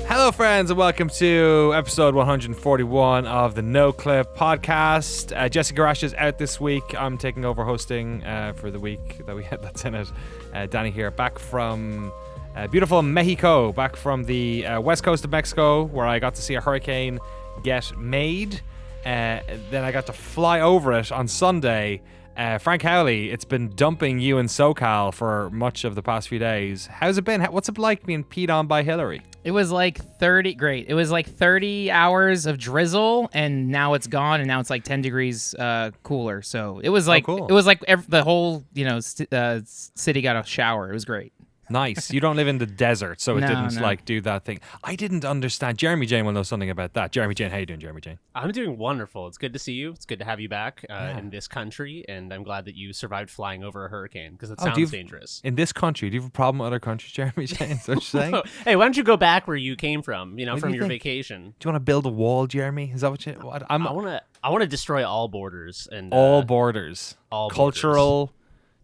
Hello, friends, and welcome to episode 141 of the Noclip podcast. Jesse Garash is out this week. I'm taking over hosting for the week that we had that's in it. Danny here, back from beautiful Mexico, back from the west coast of Mexico, where I got to see a hurricane get made. Then I got to fly over it on Sunday. Frank Howley, it's been dumping you in SoCal for much of the past few days. How's it been? What's it like being peed on by Hillary? It was like 30 hours of drizzle, and now it's gone, and now it's like 10 degrees cooler. So it was like, cool. It was like the whole, city got a shower. It was great. Nice. You don't live in the desert, so it No, didn't no. do that thing. I didn't understand. Jeremy Jane will know something about that. Jeremy Jane, how you doing, Jeremy Jane? I'm doing wonderful. It's good to see you. It's good to have you back in this country, and I'm glad that you survived flying over a hurricane, because it sounds dangerous. In this country, do you have a problem with other countries, Jeremy Jane? Is that what you're saying? Hey, why don't you go back where you came from, What from do you your think? vacation? Do you want to build a wall, Jeremy? Is that what you... What? I want to destroy all borders and all borders. all Cultural,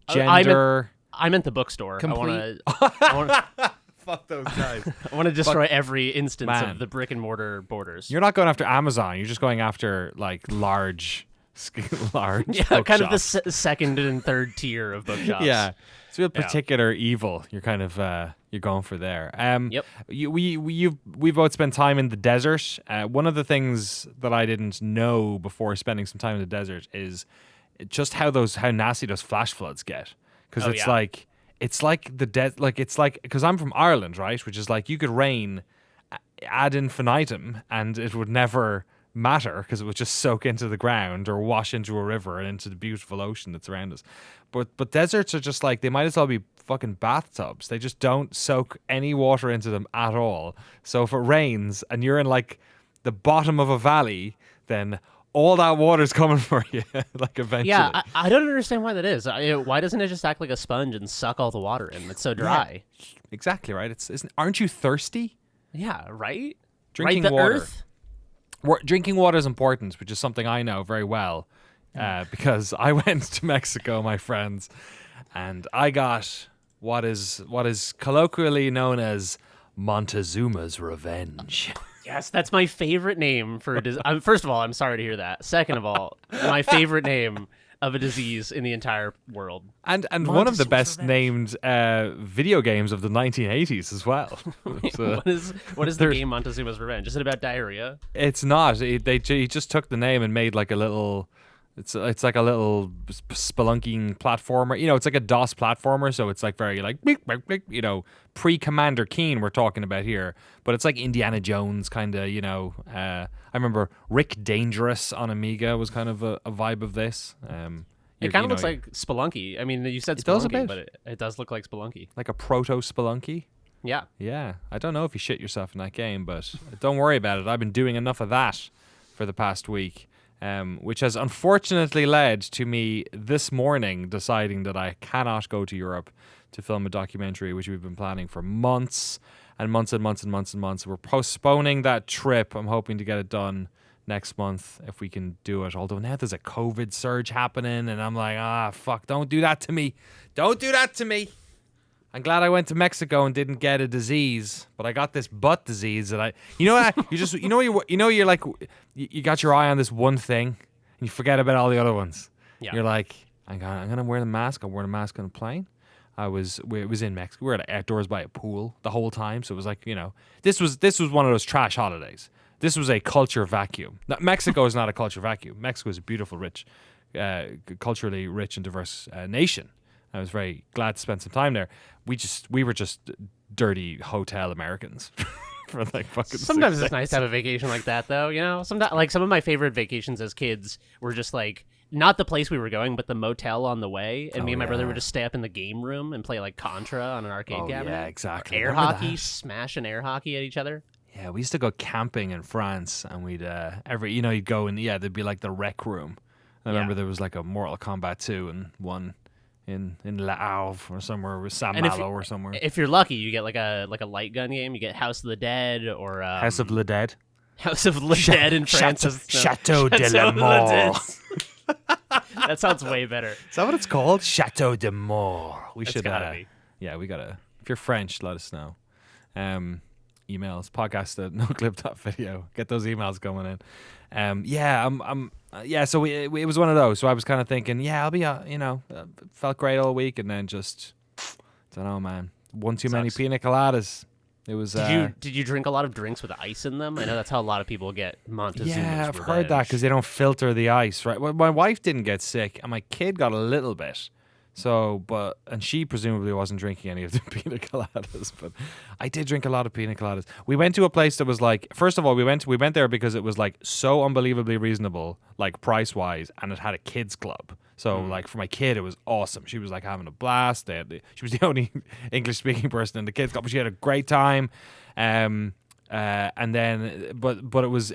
borders. gender... I meant the bookstore. Complete. Fuck those guys. I want to destroy every instance Man. of the brick and mortar borders. You're not going after Amazon. You're just going after, like, large yeah, kind bookshops. of the second and third tier of bookshops. Yeah, it's real Yeah. particular evil. You're kind of you're going for there. Yep. We both spent time in the desert. One of the things that I didn't know before spending some time in the desert is just how nasty those flash floods get. Because Oh, it's yeah. like because I'm from Ireland, right? Which is like you could rain ad infinitum and it would never matter because it would just soak into the ground or wash into a river and into the beautiful ocean that's around us. But deserts are just like, they might as well be fucking bathtubs. They just don't soak any water into them at all. So if it rains and you're in like the bottom of a valley, then all that water's coming for you, like eventually. Yeah, I don't understand why that is. Why doesn't it just act like a sponge and suck all the water in? It's so dry. Exactly right. Aren't you thirsty? Yeah, right? Drinking right, the water. earth? Drinking water is important, which is something I know very well, because I went to Mexico, my friends, and I got what is colloquially known as Montezuma's revenge. Yes, that's my favorite name for a disease. First of all, I'm sorry to hear that. Second of all, my favorite name of a disease in the entire world. And one of the Montezuma's best Revenge. named video games of the 1980s as well. So, What is the game Montezuma's Revenge? Is it about diarrhea? it's not. He just took the name and made like a little... It's like a little spelunking platformer. It's like a DOS platformer, so it's like very like, pre-Commander Keen we're talking about here. But it's like Indiana Jones kind of, I remember Rick Dangerous on Amiga was kind of a vibe of this. It kind of looks like Spelunky. I mean, you said It does a Spelunky, bit. but it does look like Spelunky. like a proto-spelunky. Yeah. Yeah, I don't know if you shit yourself in that game, but don't worry about it. I've been doing enough of that for the past week. Which has unfortunately led to me this morning deciding that I cannot go to Europe to film a documentary, which we've been planning for months and months and months and months and months. We're postponing that trip. I'm hoping to get it done next month if we can do it. Although now there's a COVID surge happening, and I'm like, fuck, don't do that to me. Don't do that to me. I'm glad I went to Mexico and didn't get a disease, but I got this butt disease that you're like, you got your eye on this one thing and you forget about all the other ones. Yeah. You're like, I'm gonna wear the mask. I'm wearing a mask on a plane. It was in Mexico. We were outdoors by a pool the whole time, so it was like, this was one of those trash holidays. This was a culture vacuum. Now, Mexico is not a culture vacuum. Mexico is a beautiful, rich, culturally rich and diverse nation. I was very glad to spend some time there. We were just dirty hotel Americans for like fucking. Sometimes 6 it's nice to have a vacation like that, though. Sometimes, like some of my favorite vacations as kids were just like not the place we were going, but the motel on the way, and me and my brother yeah. would just stay up in the game room and play like Contra on an arcade cabinet. Yeah, exactly. Air Remember hockey, that? smashing air hockey at each other. Yeah, we used to go camping in France, and we'd you'd go and there'd be like the rec room. I remember there was like a Mortal Kombat 2 and one in Le Havre or somewhere with Sam Malo or somewhere. If you're lucky, you get like a light gun game. You get House of the Dead or House of the Dead. House of the Dead in France. Chateau de la Mort. That sounds way better. Is that what it's called? Chateau de Mort. We should. Gotta be. Yeah, we gotta. If you're French, let us know. Emails podcast@noclip.video. Get those emails going in. So it was one of those. So I was kind of thinking, I'll be, felt great all week, and then just, don't know, man. One too many pina coladas. It was. Did you drink a lot of drinks with ice in them? I know that's how a lot of people get Montezuma's. Yeah, I've heard that because they don't filter the ice, right? Well, my wife didn't get sick, and my kid got a little bit. So, and she presumably wasn't drinking any of the pina coladas, but I did drink a lot of pina coladas. We went to a place that was like, first of all, we went there because it was like so unbelievably reasonable, like price wise, and it had a kids club. So like for my kid, it was awesome. She was like having a blast. She was the only English speaking person in the kids club, but she had a great time. And then, but it was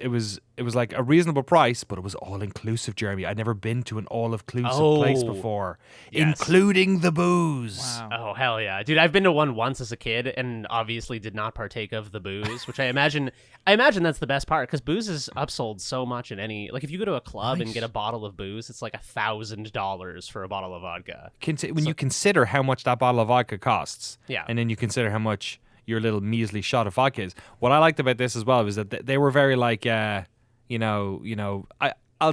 like a reasonable price, but it was all inclusive, Jeremy. I'd never been to an all inclusive place before, including the booze. Wow. Oh hell yeah, dude! I've been to one once as a kid, and obviously did not partake of the booze, which I imagine that's the best part because booze is upsold so much in any if you go to a club and get a bottle of booze, it's like $1,000 for a bottle of vodka. When you consider how much that bottle of vodka costs, Yeah. and then you consider how much your little measly shot of vodka is. What I liked about this as well was that they were very like, I'll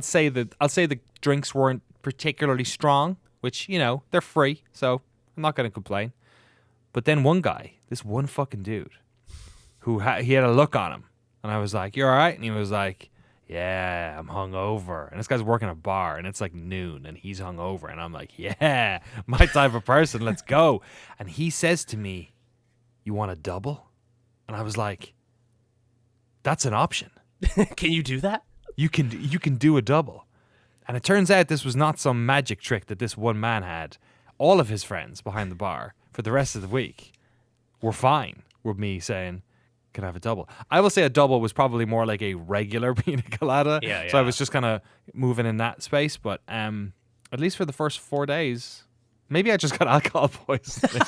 say the drinks weren't particularly strong, which they're free, so I'm not going to complain. But then this one fucking dude, who he had a look on him, and I was like, "You're all right," and he was like, "Yeah, I'm hungover." And this guy's working a bar, and it's like noon, and he's hungover, and I'm like, "Yeah, my type of person. Let's go." And he says to me, "You want a double?" And I was like, "That's an option. Can you do that? You can do a double." And it turns out this was not some magic trick that this one man had. All of his friends behind the bar for the rest of the week were fine with me saying, "Can I have a double?" I will say a double was probably more like a regular pina colada. Yeah. So I was just kind of moving in that space. But at least for the first 4 days, maybe I just got alcohol poisoning.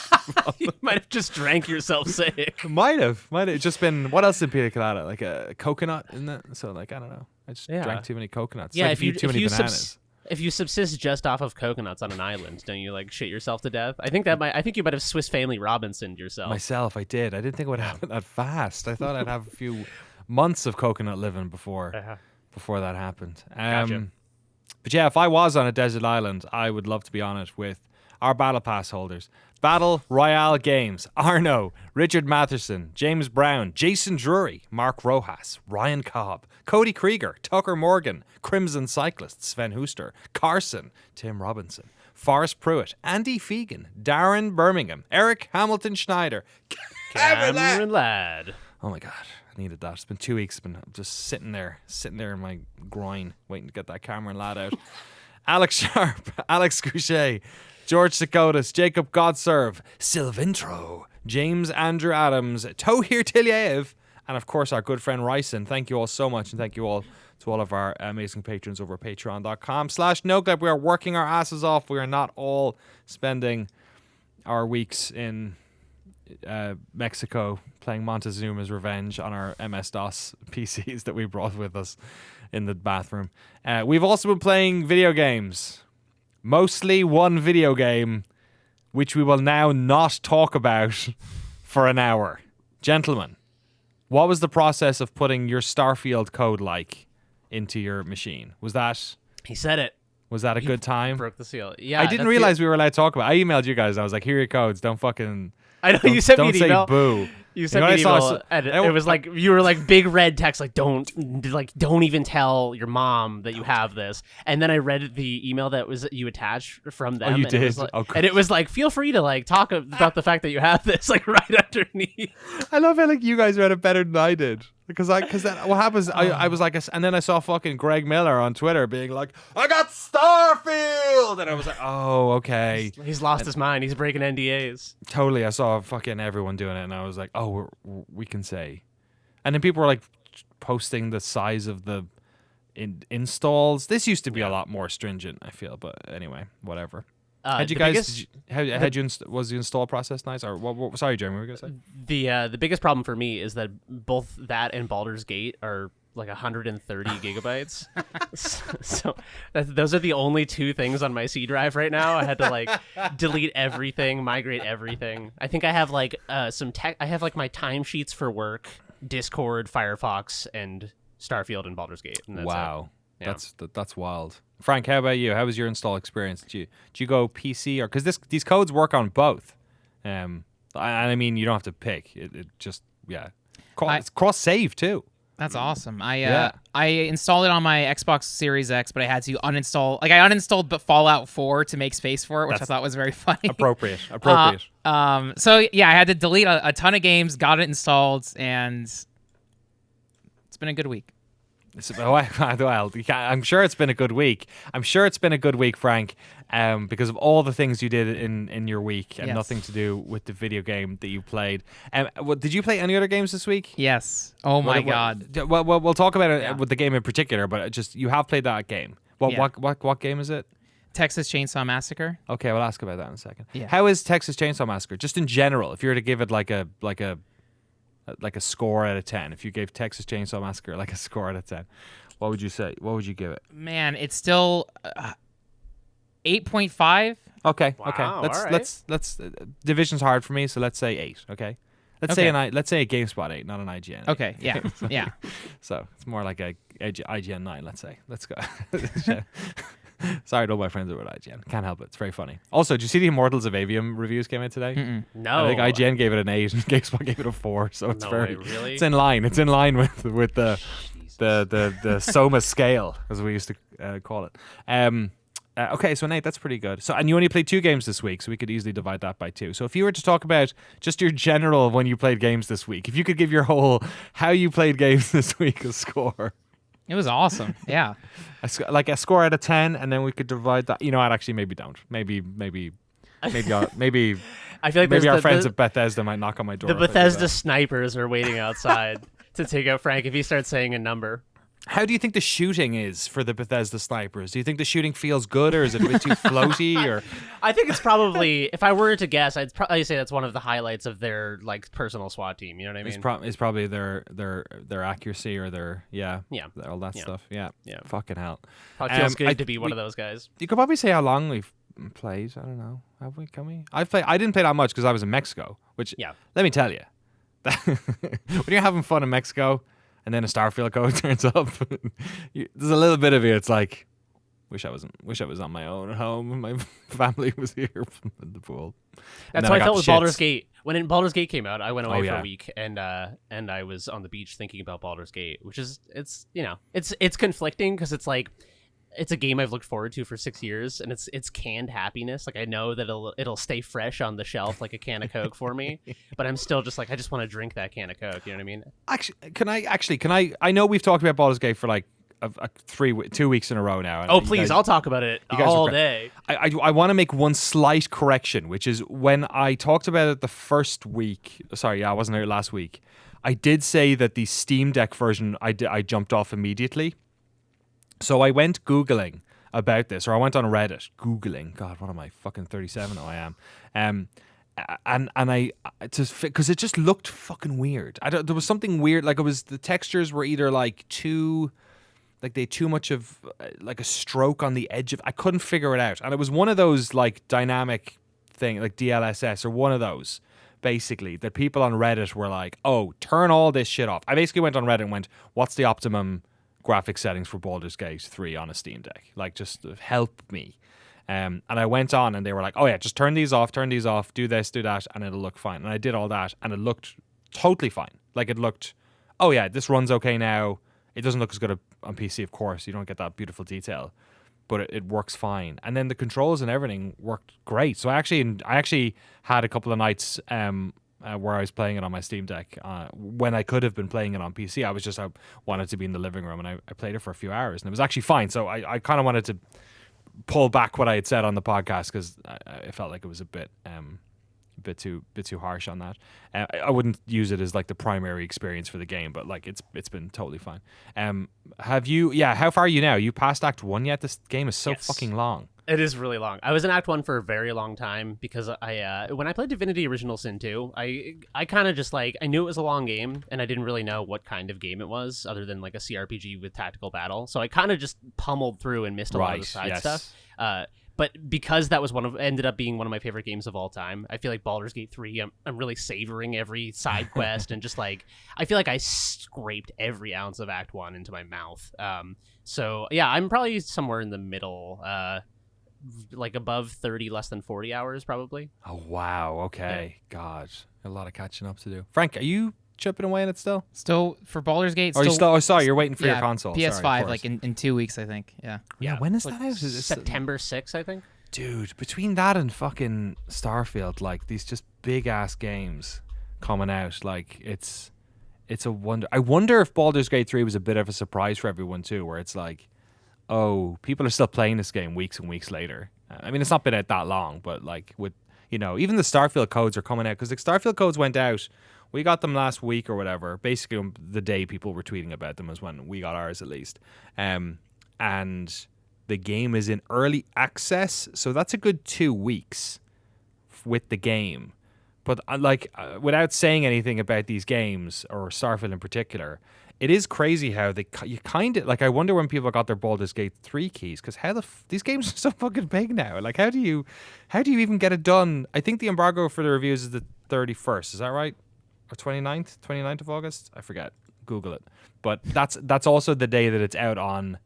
You might have just drank yourself sick. Might have just been, what else in pina colada? Like a coconut, isn't it? So I don't know. I just drank too many coconuts. Yeah, Like if you eat too many bananas. If you subsist just off of coconuts on an island, don't you shit yourself to death? I think you might have Swiss Family Robinsoned yourself. Myself, I did. I didn't think it would happen that fast. I thought I'd have a few months of coconut living before that happened. Gotcha. But yeah, if I was on a desert island, I would love to be on it with our Battle Pass holders. Battle Royale Games, Arno, Richard Matherson, James Brown, Jason Drury, Mark Rojas, Ryan Cobb, Cody Krieger, Tucker Morgan, Crimson Cyclist, Sven Huster, Carson, Tim Robinson, Forrest Pruitt, Andy Fegan, Darren Birmingham, Eric Hamilton Schneider, Cameron Ladd. Oh my God, I needed that. It's been 2 weeks. I'm just sitting there in my groin, waiting to get that Cameron Ladd out. Alex Sharp, Alex Couchet, George Sakotis, Jacob Godserve, Silvintro, James Andrew Adams, Tohir Tilyaev, and of course our good friend Ryson. Thank you all so much, and thank you all to all of our amazing patrons over at patreon.com/Noclip. We are working our asses off. We are not all spending our weeks in Mexico playing Montezuma's Revenge on our MS-DOS PCs that we brought with us in the bathroom. We've also been playing video games. Mostly one video game, which we will now not talk about for an hour. Gentlemen, what was the process of putting your Starfield code into your machine? He said it. Was that a good time? Broke the seal. Yeah. I didn't realize we were allowed to talk about it. I emailed you guys. I was like, here are your codes. Don't fucking... I know you sent me an email. Don't say boo. You sent me an email, and it was like you were like big red text, don't even tell your mom that you have this. And then I read the email that was you attached from them. Oh, you and did. It was and it was like, feel free to talk about the fact that you have this right underneath. I love how you guys read it better than I did. Because what happens? I was like, and then I saw fucking Greg Miller on Twitter being like, "I got Starfield," and I was like, "Oh, okay." He's lost his mind. He's breaking NDAs. Totally, I saw fucking everyone doing it, and I was like, "Oh, we can say." And then people were like posting the size of the installs. This used to be a lot more stringent, I feel, but anyway, whatever. How'd you guys? Was the install process nice? Or what? Sorry, Jeremy, what were you gonna say? The biggest problem for me is that both that and Baldur's Gate are like 130 gigabytes. So those are the only two things on my C drive right now. I had to like delete everything, migrate everything. I think I have like some tech. I have like my timesheets for work, Discord, Firefox, and Starfield and Baldur's Gate. And that's wow, Yeah. that's wild. Frank, how about you? How was your install experience? Did you go PC or because these codes work on both? I mean, you don't have to pick. It just it's cross save too. That's awesome. I installed it on my Xbox Series X, but I had to uninstall. Like I uninstalled Fallout 4 to make space for it, which I thought was very funny. Appropriate. So yeah, I had to delete a ton of games, got it installed, and it's been a good week. Well, I'm sure it's been a good week. I'm sure it's been a good week, Frank, because of all the things you did in your week and nothing to do with the video game that you played. Did you play any other games this week? Yes. Oh my God. Well, we'll talk about it with the game in particular, but just you have played that game. What game is it? Texas Chainsaw Massacre. Okay, we'll ask about that in a second. Yeah. How is Texas Chainsaw Massacre? Just in general, if you were to give it like a score out of 10, if you gave Texas Chainsaw Massacre like a score out of 10, what would you say? What would you give it? Man, it's still 8.5. Okay. Wow, Okay. all Let's division's hard for me, so let's say 8. Okay. Let's say a GameSpot 8, not an IGN 8. Okay. Yeah. Yeah. So it's more like a IGN 9. Let's say. Let's go. Sorry to all my friends over at IGN. Can't help it. It's very funny. Also, did you see the Immortals of Avium reviews came out today? No. I think IGN gave it an 8 and GameSpot gave it a 4. So it's Really? It's in line. It's in line with the Soma scale, as we used to call it. Okay, so Nate, that's pretty good. So, and you only played 2 games this week, so we could easily divide that by 2. So if you were to talk about just your general when you played games this week, if you could give your whole how you played games this week a score. It was awesome. Yeah. Like a score out of 10, and then we could divide that. You know what? Actually, maybe don't. Maybe. I feel like maybe our friends at Bethesda might knock on my door. The Bethesda snipers are waiting outside to take out Frank if he starts saying a number. How do you think the shooting is for the Bethesda snipers? Do you think the shooting feels good, or is it a bit too floaty? Or I think it's probably, if I were to guess, I'd probably say that's one of the highlights of their like personal SWAT team. You know what I mean? It's probably their accuracy or their all that stuff. Yeah. Yeah. Fucking hell. Probably feels good to be one of those guys. You could probably say how long we've played. I don't know. Have we? Can we? I didn't play that much because I was in Mexico. Which let me tell you, when you're having fun in Mexico. And then a Starfield code turns up. There's a little bit of it. It's like, wish I was on my own at home. My family was here from the pool. That's how I felt with Baldur's Gate. When Baldur's Gate came out, I went away for a week, and I was on the beach thinking about Baldur's Gate, which is it's conflicting because it's like it's a game I've looked forward to for 6 years, and it's canned happiness. Like I know that it'll stay fresh on the shelf like a can of Coke for me, but I'm still just like I just want to drink that can of Coke. You know what I mean? Actually, can I? I know we've talked about Baldur's Gate for like 2 weeks in a row now. Oh please, I'll talk about it all day. I want to make one slight correction, which is when I talked about it the first week. Sorry, I wasn't there last week. I did say that the Steam Deck version I jumped off immediately. So I went Googling about this, or I went on Reddit Googling. God, what am I, fucking 37? Oh, I am. And I just because it just looked fucking weird. There was something weird. Like the textures were either like too much of like a stroke on the edge of. I couldn't figure it out, and it was one of those like dynamic thing, like DLSS, or one of those. Basically, that people on Reddit were like, "Oh, turn all this shit off." I basically went on Reddit and went, "What's the optimum graphic settings for Baldur's Gate 3 on a Steam Deck? Like, just help me." And I went on and they were like, "Oh yeah, just turn these off, do this, do that, and it'll look fine." And I did all that and it looked totally fine. Like it looked, oh yeah, this runs okay now. It doesn't look as good on PC, of course. You don't get that beautiful detail, but it works fine. And then the controls and everything worked great. So I actually had a couple of nights where I was playing it on my Steam Deck when I could have been playing it on PC. I wanted to be in the living room, and I played it for a few hours, and it was actually fine. So I kind of wanted to pull back what I had said on the podcast because I felt like it was a bit too harsh on that. I wouldn't use it as like the primary experience for the game, but like it's been totally fine. Have you? Yeah, how far are you now? You passed Act 1 yet? This game is so fucking long. It is really long. I was in Act 1 for a very long time because when I played Divinity Original Sin 2, I kind of just like, I knew it was a long game and I didn't really know what kind of game it was other than like a CRPG with tactical battle. So I kind of just pummeled through and missed a lot of the side stuff. But because that was ended up being one of my favorite games of all time, I feel like Baldur's Gate 3, I'm really savoring every side quest and just like, I feel like I scraped every ounce of Act 1 into my mouth. So yeah, I'm probably somewhere in the middle, like above 30, less than 40 hours probably. Oh, wow. Okay. Yeah. God, a lot of catching up to do. Frank, are you chipping away in it still? Still for Baldur's Gate. Sorry, you're waiting for your console. PS5, sorry, like in 2 weeks, I think. Yeah. Yeah. When is like that out? Is it September 6th, I think. Dude, between that and fucking Starfield, like these just big ass games coming out, like it's a wonder. I wonder if Baldur's Gate 3 was a bit of a surprise for everyone too, where it's like, oh, people are still playing this game weeks and weeks later. I mean, it's not been out that long, but like with, even the Starfield codes are coming out because the Starfield codes went out. We got them last week or whatever. Basically, the day people were tweeting about them was when we got ours, at least. And the game is in early access, so that's a good 2 weeks with the game. But without saying anything about these games or Starfield in particular, it is crazy how you kind of like. I wonder when people got their Baldur's Gate 3 keys, because how these games are so fucking big now. Like, how do you even get it done? I think the embargo for the reviews is the 31st. Is that right? Or 29th of August? I forget. Google it. But that's also the day that it's out on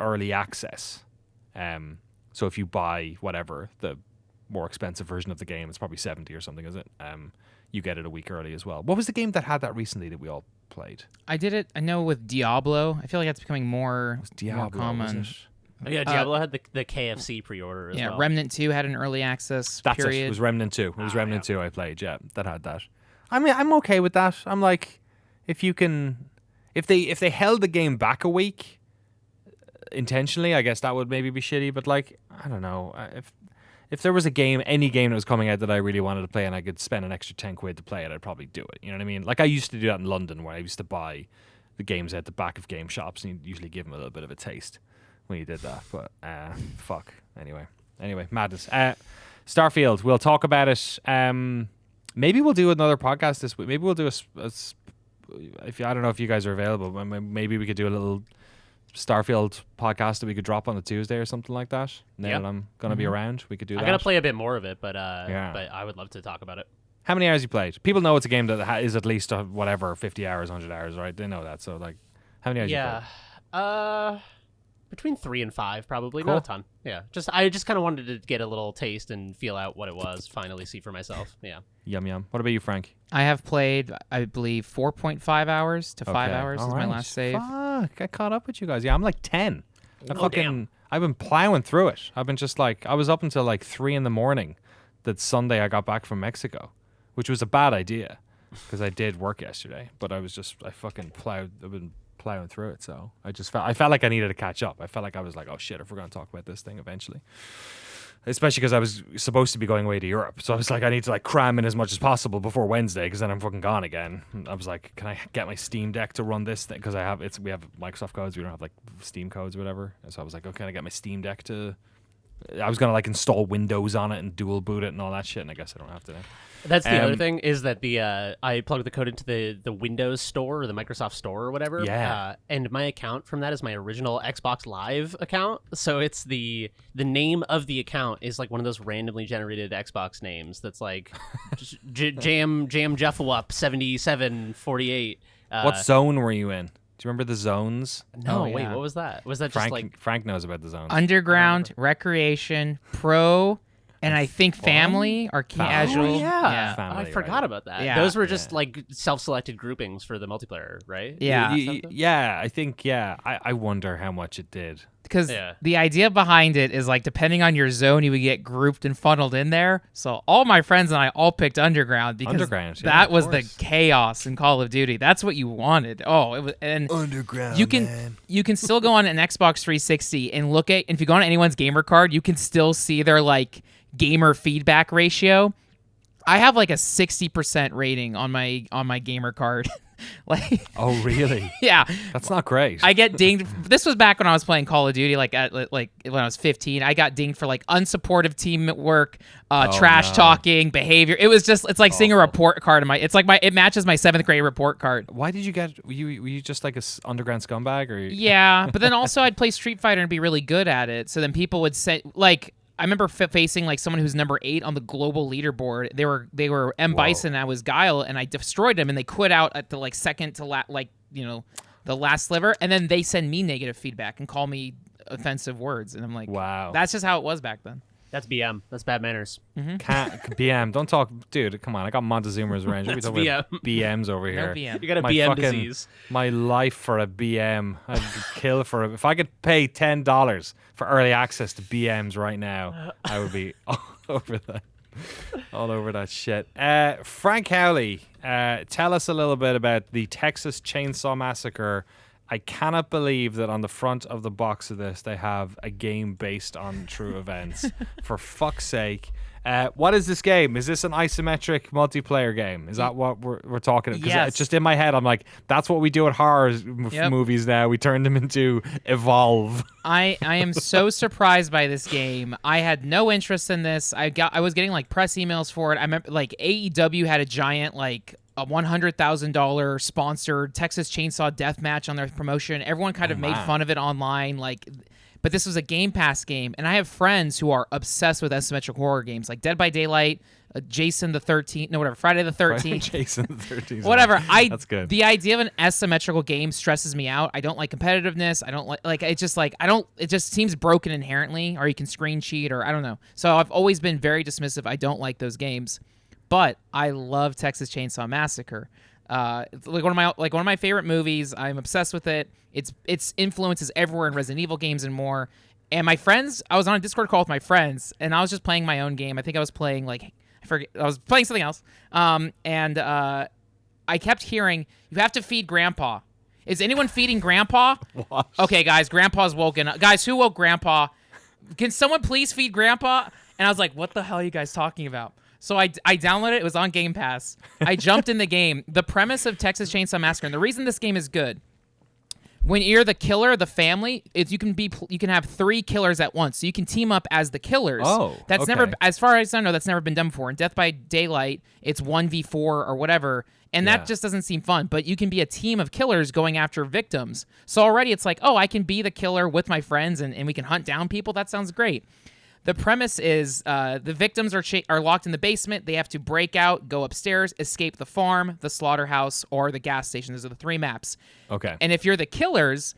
early access. So if you buy whatever the more expensive version of the game, it's probably 70 or something, is it? You get it a week early as well. What was the game that had that recently that we all played? I did it. I know with Diablo. I feel like that's becoming more common. Oh, yeah, Diablo had the KFC pre-order as well. Yeah, Remnant 2 had an early access That's period. It was Remnant 2. It was Remnant 2 I played, yeah. That had that. I mean, I'm okay with that. I'm like, if they held the game back a week intentionally, I guess that would maybe be shitty, but like, I don't know. If there was any game that was coming out that I really wanted to play and I could spend an extra 10 quid to play it, I'd probably do it. You know what I mean? Like, I used to do that in London, where I used to buy the games at the back of game shops and you'd usually give them a little bit of a taste when you did that. But fuck. Anyway, madness. Starfield. We'll talk about it. Maybe we'll do another podcast this week. Maybe we'll do I don't know if you guys are available, but maybe we could do a little Starfield podcast that we could drop on a Tuesday or something like that. Now that I'm going to be around, we could do that. I'm going to play a bit more of it, but I would love to talk about it. How many hours you played? People know it's a game that is at least 50 hours, 100 hours, right? They know that. So, like, how many hours you played? Between 3 and 5, probably. Cool. Not a ton. Yeah. I just kind of wanted to get a little taste and feel out what it was, finally see for myself. Yeah. Yum. What about you, Frank? I have played, I believe, 4.5 hours to 5 hours is my last save. Fuck, I caught up with you guys. Yeah, I'm like 10. Damn. I've been plowing through it. I've been just like, I was up until like 3 a.m. that Sunday I got back from Mexico, which was a bad idea because I did work yesterday, but I've been plowing through it, so I felt like I needed to catch up. I felt like I was like, oh shit, if we're going to talk about this thing eventually, especially because I was supposed to be going away to Europe, so I was like, I need to like cram in as much as possible before Wednesday, because then I'm fucking gone again. I was like, can I get my Steam Deck to run this thing, because we have Microsoft codes, we don't have like Steam codes or whatever, and so I was like, okay, can I get my Steam Deck to, I was gonna like install Windows on it and dual boot it and all that shit, and I guess I don't have to now. That's the other thing, is that I plugged the code into the Windows Store or the Microsoft Store or whatever. Yeah. And my account from that is my original Xbox Live account. So it's the name of the account is like one of those randomly generated Xbox names that's like Jam Jeffawup 7748. What zone were you in? Do you remember the zones? No, wait, what was that? Was that just like Frank knows about the zones? Underground, Recreation, Pro, and I think Family or Casual. Oh, yeah. Family, I forgot about that. Yeah. Those were just like self-selected groupings for the multiplayer, right? Yeah. Yeah, I think, I wonder how much it did. because Yeah. the idea behind it is like depending on your zone, you would get grouped and funneled in there. So all my friends and I all picked Underground because Underground, yeah, that of was the course. chaos in Call of Duty. That's what you wanted. Oh, it was and Underground. you can still go on an Xbox 360 and look at, and if you go on anyone's gamer card, you can still see their like gamer feedback ratio. I have like a 60% rating on my gamer card. Like, Oh, really? yeah, That's not great. I get dinged. This was back when I was playing Call of Duty, like when I was 15. I got dinged for like unsupportive teamwork, trash no. talking, behavior. It's like seeing a report card in my. It's like it matches my 7th grade report card. Why did you get? Were you just like a underground scumbag, or? Yeah, but then also I'd play Street Fighter and be really good at it. So then people would say, like, I remember facing like someone who's number 8 on the global leaderboard. They were M Bison, and I was Guile, and I destroyed them, and they quit out at the like second to the last sliver, and then they send me negative feedback and call me offensive words, and I'm like, Wow. that's just how it was back then. That's BM. That's bad manners. Can't BM. Don't talk, dude. Come on, I got Montezuma's range. What are we That's talking about BMs over here? No BM. You got a My BM fucking- disease. My life for a BM. I'd kill for it. If I could pay $10 for early access to BMs right now, I would be all over that. All over that shit. Frank Howley, tell us a little bit about the Texas Chainsaw Massacre. I cannot believe that on the front of the box of this they have a game based on true events. For fuck's sake. What is this game? Is this an isometric multiplayer game? Is that what we're talking about? Because Yes. it's just in my head. I'm like, that's what we do at horror Yep. movies now. We turn them into Evolve. I am so surprised by this game. I had no interest in this. I was getting like press emails for it. I remember like AEW had a giant like a $100,000 sponsored Texas Chainsaw Death Match on their promotion. Everyone kind of made fun of it online, like. But this was a Game Pass game, and I have friends who are obsessed with isometric horror games, like Dead by Daylight, Jason the 13th, no, whatever, Friday the 13th. Jason the 13th. Whatever. That's good. The idea of an asymmetrical game stresses me out. I don't like competitiveness. I don't like it's just like it just seems broken inherently, or you can screen cheat, or I don't know. So I've always been very dismissive. I don't like those games. But I love Texas Chainsaw Massacre. It's like one of my favorite movies. I'm obsessed with it. Its influence is everywhere in Resident Evil games and more. And my friends, I was on a Discord call with my friends, and I was just playing my own game. I think I was playing I was playing something else. I kept hearing, "You have to feed Grandpa." Is anyone feeding Grandpa? What? Okay, guys, Grandpa's woken up. Guys, who woke Grandpa? Can someone please feed Grandpa? And I was like, what the hell are you guys talking about? So I downloaded it. It was on Game Pass. I jumped in the game. The premise of Texas Chainsaw Massacre, and the reason this game is good, when you're the killer, the family, you can have 3 killers at once. So you can team up as the killers. Oh, that's okay. never, as far as I know, that's never been done before. In Death by Daylight, it's 1v4 or whatever, and Yeah. that just doesn't seem fun. But you can be a team of killers going after victims. So already it's like, oh, I can be the killer with my friends, and we can hunt down people. That sounds great. The premise is the victims are locked in the basement. They have to break out, go upstairs, escape the farm, the slaughterhouse, or the gas station. Those are the 3 maps. Okay. And if you're the killers,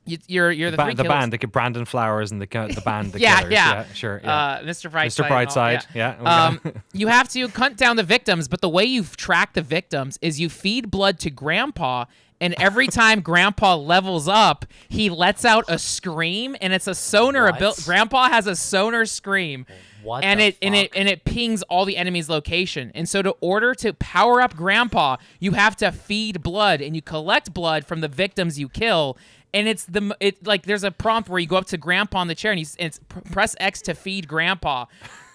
you're the 3 the killers. band, like Brandon Flowers and the band, the Yeah, Killers. yeah. Sure. Yeah. Mr. Brightside. Mr. and all, Brightside. Yeah. Okay. You have to hunt down the victims, but the way you track the victims is you feed blood to Grandpa, and every time Grandpa levels up, he lets out a scream, and it's a sonar. What? Grandpa has a sonar scream. What And the it pings all the enemy's location. And so to order to power up Grandpa, you have to feed blood, and you collect blood from the victims you kill. And there's a prompt where you go up to Grandpa on the chair, and it's press X to feed Grandpa,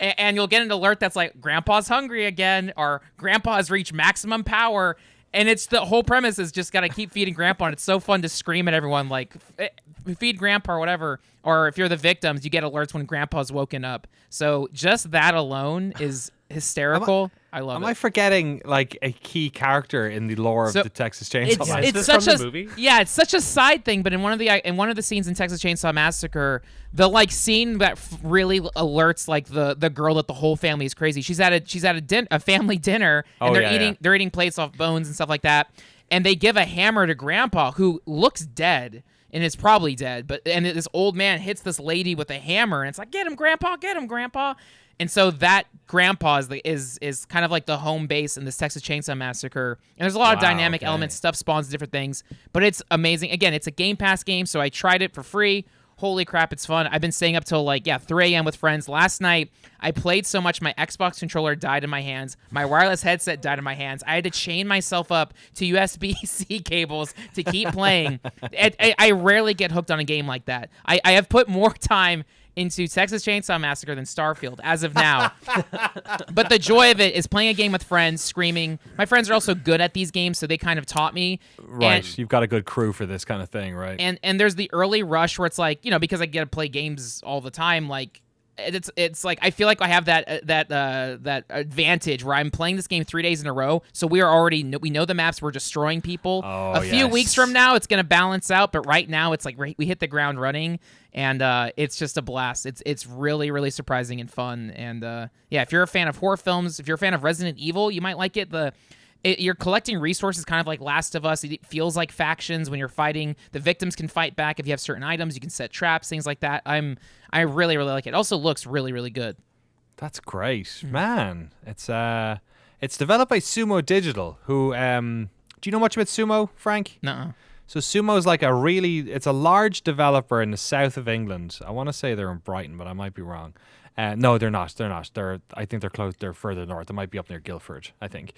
and you'll get an alert that's like, Grandpa's hungry again, or Grandpa has reached maximum power. And it's the whole premise is just got to keep feeding Grandpa, and it's so fun to scream at everyone like, feed Grandpa or whatever. Or if you're the victims, you get alerts when Grandpa's woken up. So just that alone is hysterical. I love Am it. I forgetting like a key character in the lore So, of the Texas Chainsaw Massacre? Is It's this such from a the movie? Yeah, it's such a side thing. But in one of the scenes in Texas Chainsaw Massacre, the scene that really alerts like the girl that the whole family is crazy. She's at a family dinner, and they're eating plates off bones and stuff like that. And they give a hammer to Grandpa, who looks dead and is probably dead. And this old man hits this lady with a hammer, and it's like, get him, Grandpa. And so that Grandpa is kind of like the home base in this Texas Chainsaw Massacre. And there's a lot of dynamic elements. Stuff spawns different things. But it's amazing. Again, it's a Game Pass game, so I tried it for free. holy crap, it's fun. I've been staying up till 3 a.m. with friends. Last night, I played so much my Xbox controller died in my hands. My wireless headset died in my hands. I had to chain myself up to USB-C cables to keep playing. I rarely get hooked on a game like that. I have put more time into Texas Chainsaw Massacre than Starfield as of now. But the joy of it is playing a game with friends, screaming. My friends are also good at these games, so they kind of taught me. Right. And, you've got a good crew for this kind of thing, right? and there's the early rush where it's like, because I get to play games all the time, like it's like I feel like I have that advantage where I'm playing this game 3 days in a row, so we know the maps, we're destroying people. A few weeks from now it's gonna balance out, but right now it's like we hit the ground running, and it's just a blast. It's really, really surprising and fun. And if you're a fan of horror films, if you're a fan of Resident Evil, you might like it. You're collecting resources kind of like Last of Us. It feels like factions when you're fighting. The victims can fight back if you have certain items. You can set traps, things like that. I really, really like it. It also looks really, really good. That's great, man. It's developed by Sumo Digital, who do you know much about Sumo, Frank? Nuh-uh. So Sumo is like it's a large developer in the south of England. I want to say they're in Brighton, but I might be wrong. No, they're not. I think they're close. They're further north. They might be up near Guildford, I think.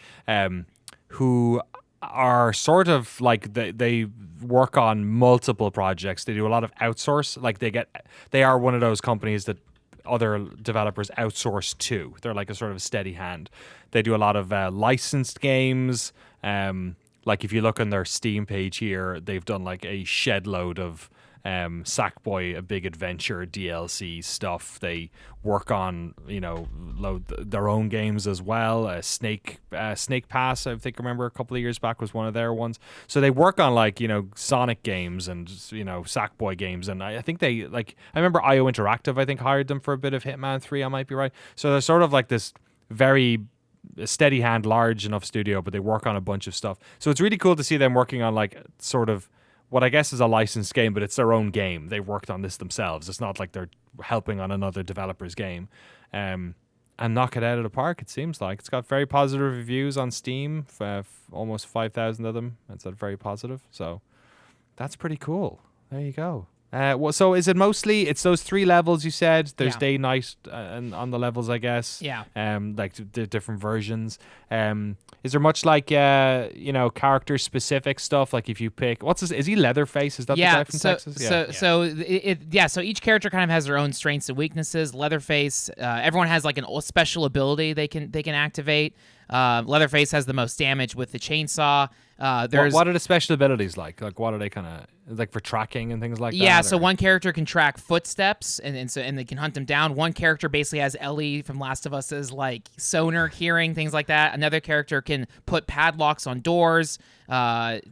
Who are sort of like they work on multiple projects. They do a lot of outsource. Like they are one of those companies that other developers outsource to. They're like a sort of a steady hand. They do a lot of licensed games. Like if you look on their Steam page here, they've done like a shed load of Sackboy: A Big Adventure DLC stuff. They work on load their own games as well. Snake Pass, I think, remember a couple of years back was one of their ones. So they work on like Sonic games and Sackboy games, and I think they I remember IO Interactive I think hired them for a bit of Hitman 3. I might be right. So they're sort of like this very steady hand, large enough studio, but they work on a bunch of stuff. So it's really cool to see them working on like sort of what I guess is a licensed game, but it's their own game. They worked on this themselves. It's not like they're helping on another developer's game. And knock it out of the park, it seems like. It's got very positive reviews on Steam, almost 5,000 of them. It's very positive. So that's pretty cool. There you go. So is it mostly, it's those 3 levels you said? There's day, night, and on the levels, I guess. Yeah. Like the different versions. Is there much like character specific stuff? Like if you pick, is he Leatherface? Is that the guy from Texas? So each character kind of has their own strengths and weaknesses. Leatherface, everyone has like a special ability they can activate. Leatherface has the most damage with the chainsaw. What are the special abilities like? Like what are they kind of like for tracking and things like that? Yeah, so one character can track footsteps and they can hunt them down. One character basically has Ellie from Last of Us's like sonar hearing, things like that. Another character can put padlocks on doors,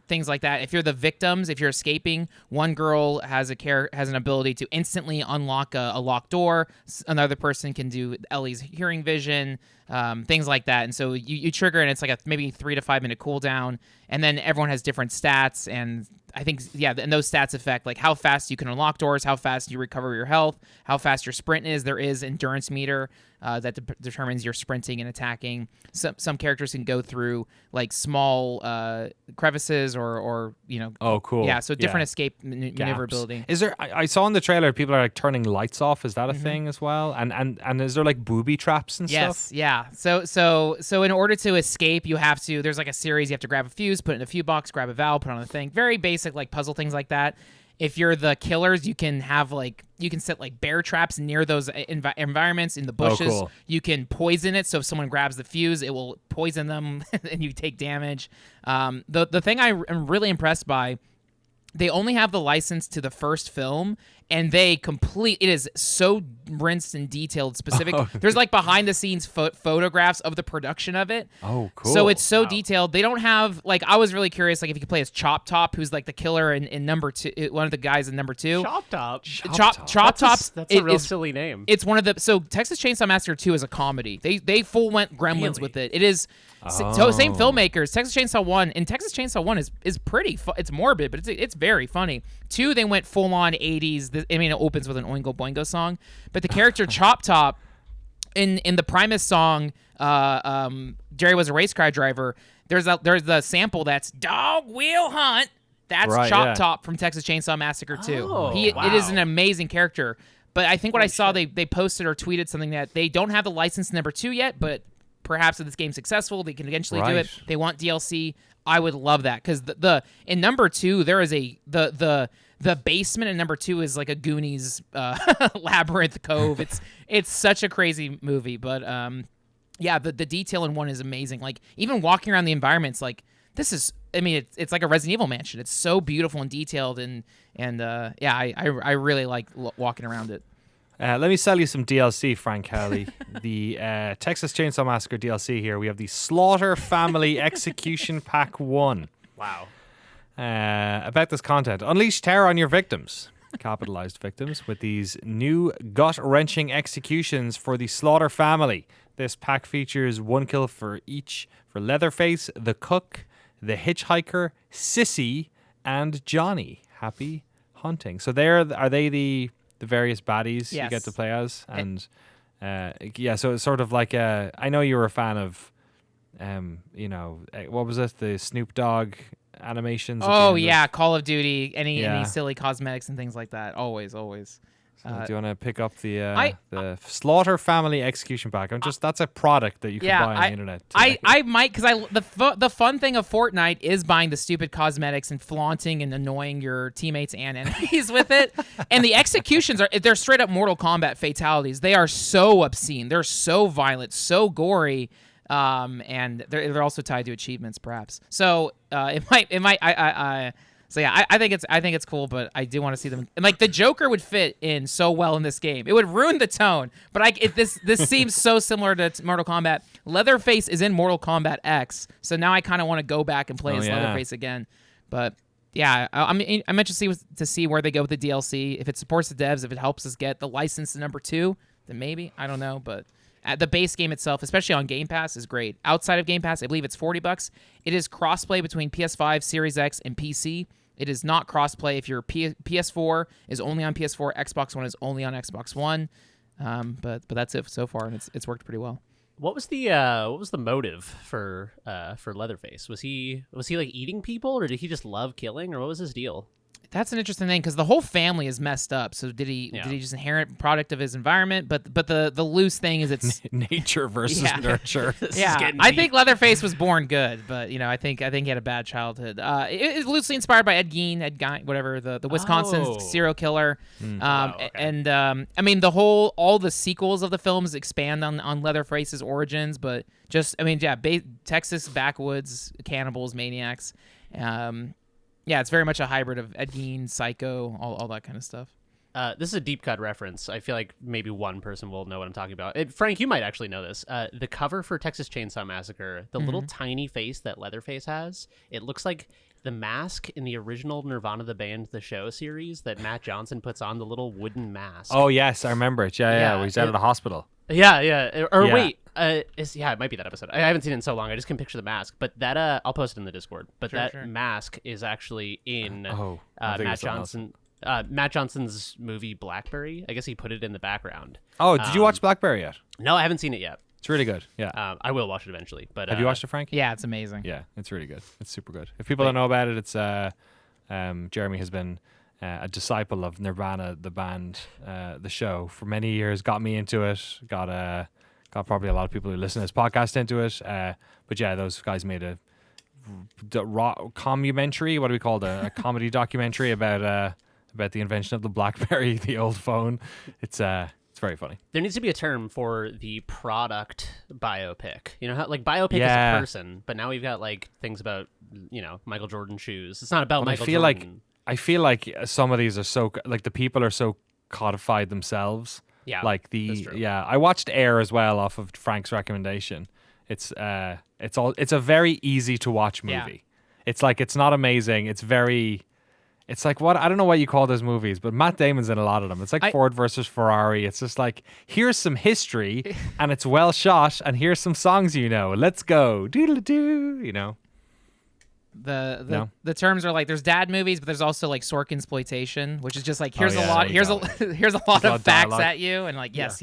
things like that. If you're the victims, if you're escaping, one girl has an ability to instantly unlock a locked door. Another person can do Ellie's hearing vision. Things like that. And so you trigger, and it's like a maybe 3 to 5 minute cooldown, and then everyone has different stats, and I think, and those stats affect like how fast you can unlock doors, how fast you recover your health, how fast your sprint is. There is endurance meter that determines your sprinting and attacking. Some characters can go through like small crevices or Oh, cool. Yeah, so different escape maneuverability. Is there? I saw in the trailer people are like turning lights off. Is that a thing as well? And is there like booby traps and stuff? Yes, yeah. So in order to escape, there's like a series. You have to grab a fuse, put it in a fuse box, grab a valve, put it on the thing. Very basic like puzzle things like that. If you're the killers, you can set like bear traps near those environments in the bushes. Oh, cool. You can poison it, so if someone grabs the fuse, it will poison them and you take damage. The thing I am really impressed by, they only have the license to the first film, and it is so rinsed and detailed, specific. There's like behind the scenes photographs of the production of it. Oh, cool. So it's so detailed. They don't have, like, I was really curious, like, if you could play as Chop Top, who's like the killer in number 2, one of the guys in number 2. Chop Top. Chop Top's that's a real silly name. It's one of the, so Texas Chainsaw Massacre 2 is a comedy. They full went Gremlins with it. It is same filmmakers. Texas Chainsaw 1, and Texas Chainsaw 1 is pretty it's morbid, but it's very funny. 2, they went full on 80s. It opens with an Oingo Boingo song, but the character Chop Top in the Primus song, Jerry Was a Race Car Driver, there's the sample that's dog will hunt That's Right, Chop yeah. Top from Texas Chainsaw Massacre 2. Oh, It is wow. an amazing character. But I think what I saw, shit. they posted or tweeted something that they don't have the license number 2 yet, but perhaps if this game's successful, they can eventually do it. Right. They want DLC. I would love that because in number 2 there is the basement in number 2 is like a Goonies labyrinth cove. It's such a crazy movie, but yeah, the detail in 1 is amazing. Like even walking around the environments, like this is. I mean, it's like a Resident Evil mansion. It's so beautiful and detailed, and yeah, I really like walking around it. Let me sell you some DLC, Frank Howley. The Texas Chainsaw Massacre DLC here. We have the Slaughter Family Execution Pack 1. Wow. About this content. Unleash terror on your victims. Capitalized victims with these new gut-wrenching executions for the Slaughter family. This pack features 1 kill for each for Leatherface, the Cook, the Hitchhiker, Sissy, and Johnny. Happy hunting. So are they the various baddies you Yes. get to play as? And yeah, so it's sort of like I know you were a fan of what was it? The Snoop Dogg animations. at the Oh end yeah, of- Call of Duty, any Yeah. silly cosmetics and things like that. Always. So do you want to pick up the I- Slaughter Family Execution Pack? That's a product that you can Yeah, buy on the internet. I might because the fun thing of Fortnite is buying the stupid cosmetics and flaunting and annoying your teammates and enemies with it. And the executions they're straight up Mortal Kombat fatalities. They are so obscene. They're so violent, so gory. And they're also tied to achievements, perhaps. So So yeah, I think it's cool, but I do want to see them. And like the Joker would fit in so well in this game. It would ruin the tone, but this seems so similar to Mortal Kombat. Leatherface is in Mortal Kombat X, so now I kind of want to go back and play as yeah. Leatherface again. But yeah, I'm interested to see where they go with the DLC. If it supports the devs, if it helps us get the license to number 2, then maybe I don't know, but. The base game itself, especially on Game Pass, is great. Outside of Game Pass, I believe it's $40. It is crossplay between PS5, Series X, and PC. It is not crossplay if your PS4 is only on PS4, Xbox One is only on Xbox One. But that's it so far, and it's worked pretty well. What was the motive for Leatherface? Was he like eating people, or did he just love killing, or what was his deal? That's an interesting thing because the whole family is messed up. So did he just inherit product of his environment? But the loose thing is it's nature versus Yeah. nurture. yeah. I think Leatherface was born good, but I think he had a bad childhood. It is loosely inspired by Ed Gein, whatever the Wisconsin Oh. serial killer. Wow, okay. And I mean all the sequels of the films expand on Leatherface's origins, but Texas backwoods cannibals, maniacs. Yeah, it's very much a hybrid of Ed Gein, Psycho, all that kind of stuff. This is a deep cut reference. I feel like maybe one person will know what I'm talking about. Frank, you might actually know this. The cover for Texas Chainsaw Massacre, the little tiny face that Leatherface has, it looks like the mask in the original Nirvana the Band the Show series that Matt Johnson puts on, the little wooden mask. Oh yes, I remember it. Yeah, Yeah, where he's out of the hospital. Yeah. Or Yeah. wait, it might be that episode. I haven't seen it in so long. I just can picture the mask. But that I'll post it in the Discord. But Sure. mask is actually in I think it was Matt something else. Johnson. Matt Johnson's movie Blackberry. I guess he put it in the background. Oh, did you watch Blackberry yet? No, I haven't seen it yet. It's really good. Yeah. I will watch it eventually. But Have you watched it, Frank? Yeah, it's amazing. Yeah, it's really good. It's super good. If people don't know about it, it's Jeremy has been a disciple of Nirvana, the band, the show, for many years. Got me into it. Got probably a lot of people who listen to this podcast into it. But yeah, those guys made a commumentary. What do we call it? A comedy documentary about the invention of the BlackBerry, the old phone. It's very funny. there needs to be a term for the product biopic. You know how like biopic Yeah. is a person, but now we've got like things about Michael Jordan shoes. It's not about But Michael Jordan. I feel like some of these are so like the people are so codified themselves. Yeah, Like that's true. I watched Air as well off of Frank's recommendation. It's a very easy to watch movie. Yeah. It's like it's not amazing. It's like what I don't know what you call those movies, but Matt Damon's in a lot of them. It's like Ford versus Ferrari. It's just like here's some history and it's well shot, and here's some songs Let's go, doodle doo. The terms are like there's dad movies, but there's also like Sorkin exploitation, which is just like here's yeah, a lot there here's you a here's a lot a lot of of facts dialogue. at you, and like yes.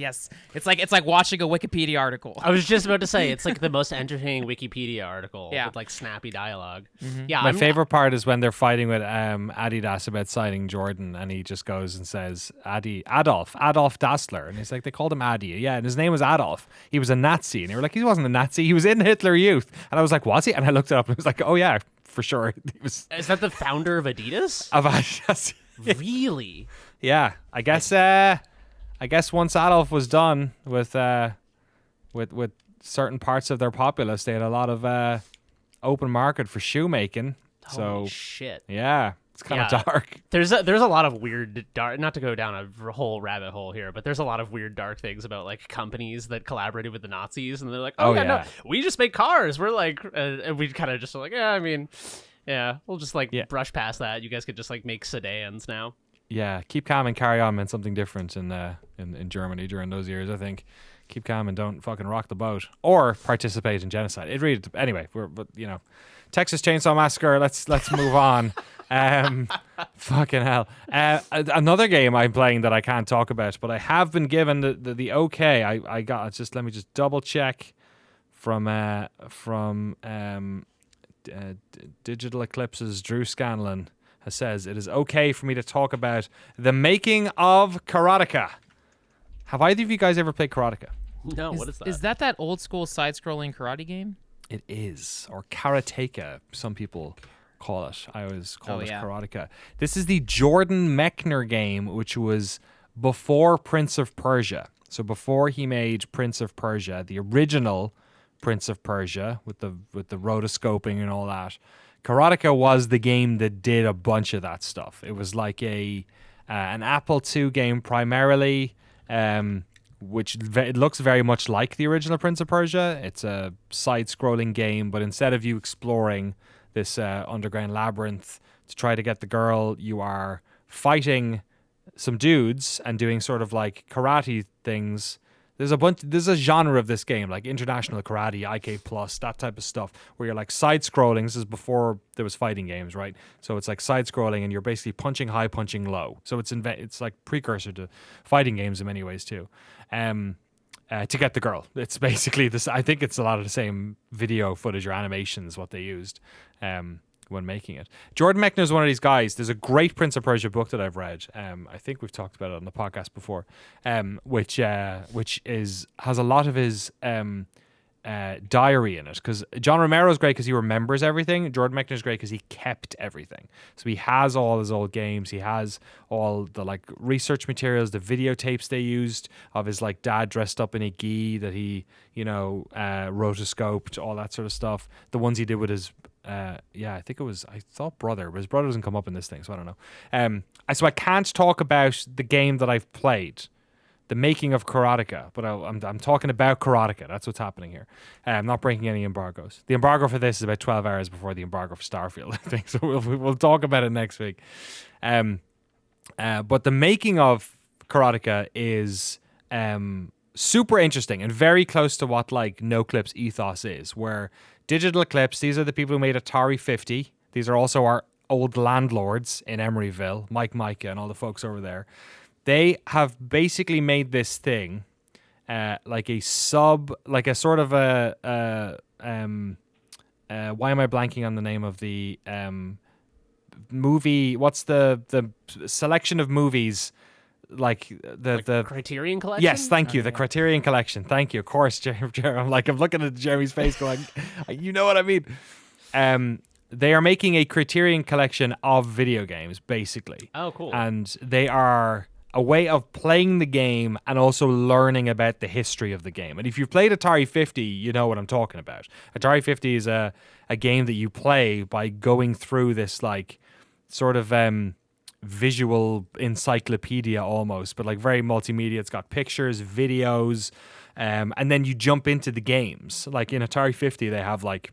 It's like watching a Wikipedia article. I was just about to say it's like the most entertaining Wikipedia article Yeah. with like snappy dialogue. Mm-hmm. Yeah, My favorite part is when they're fighting with Adidas about signing Jordan, and he just goes and says Adolf Dassler, and he's like, they called him Adi, yeah, and his name was Adolf. He was a Nazi, and they were like, he wasn't a Nazi, he was in Hitler Youth, and I was like, was he? And I looked it up, and it was like, oh yeah, for sure, he was Is that the founder of Adidas? of Adidas. Really? Yeah, I guess once Adolf was done with certain parts of their populace, they had a lot of open market for shoemaking. So Holy shit. yeah, it's kind of Yeah. dark. There's a lot of weird dark, not to go down a whole rabbit hole here, but there's a lot of weird dark things about like companies that collaborated with the Nazis, and they're like, oh, Oh, yeah, yeah. no, we just make cars. We're like, and we kind of just like, yeah, I mean, yeah, we'll just like Yeah. brush past that. You guys could just like make sedans now. Yeah, keep calm and carry on meant something different in Germany during those years. I think keep calm and don't fucking rock the boat or participate in genocide. It really anyway. But Texas Chainsaw Massacre. Let's move on. Fucking hell. Another game I'm playing that I can't talk about, but I have been given the okay. I got let me just double check from Digital Eclipse's Drew Scanlon. Says it is okay for me to talk about the making of Karateka. Have either of you guys ever played Karateka? No, what is that? Is that old school side-scrolling karate game? It is, or Karateka, some people call it. I always call it yeah. Karateka. This is the Jordan Mechner game, which was before Prince of Persia. So before he made Prince of Persia, the original Prince of Persia with the rotoscoping and all that. Karateka was the game that did a bunch of that stuff. It was like an Apple II game primarily, which it looks very much like the original Prince of Persia. It's a side-scrolling game, but instead of you exploring this underground labyrinth to try to get the girl, you are fighting some dudes and doing sort of like karate things. There's a genre of this game, like international karate, IK plus, that type of stuff, where you're like side-scrolling. This is before there was fighting games, right? So it's like side-scrolling, and you're basically punching high, punching low. So it's like precursor to fighting games in many ways too. To get the girl, it's basically this. I think it's a lot of the same video footage or animations what they used when making it. Jordan Mechner is one of these guys. There's a great Prince of Persia book that I've read. I think we've talked about it on the podcast before, which has a lot of his diary in it. Because John Romero's great because he remembers everything. Jordan Mechner's great because he kept everything. So he has all his old games. He has all the like research materials, the videotapes they used of his like dad dressed up in a gi that he rotoscoped, all that sort of stuff. The ones he did with his I think it was, I thought brother, but his brother doesn't come up in this thing, so I don't know. So I can't talk about the game that I've played, the making of Karateka, but I'm talking about Karateka. That's what's happening here. I'm not breaking any embargoes. The embargo for this is about 12 hours before the embargo for Starfield, I think, so we'll talk about it next week. But the making of Karateka is super interesting and very close to what like Noclip's ethos is, where Digital Eclipse, these are the people who made Atari 50. These are also our old landlords in Emeryville, Mike Micah and all the folks over there. They have basically made this thing like a sort of a why am I blanking on the name of the movie? What's the selection of movies? Like the Criterion Collection? Yes, thank you. The Criterion Collection. Thank you. Of course, Jeremy. I'm looking at Jeremy's face going, you know what I mean? They are making a Criterion Collection of video games, basically. Oh, cool. And they are a way of playing the game and also learning about the history of the game. And if you've played Atari 50, you know what I'm talking about. Atari 50 is a game that you play by going through this like sort of visual encyclopedia almost, but like very multimedia. It's got pictures, videos, and then you jump into the games. Like in Atari 50, they have like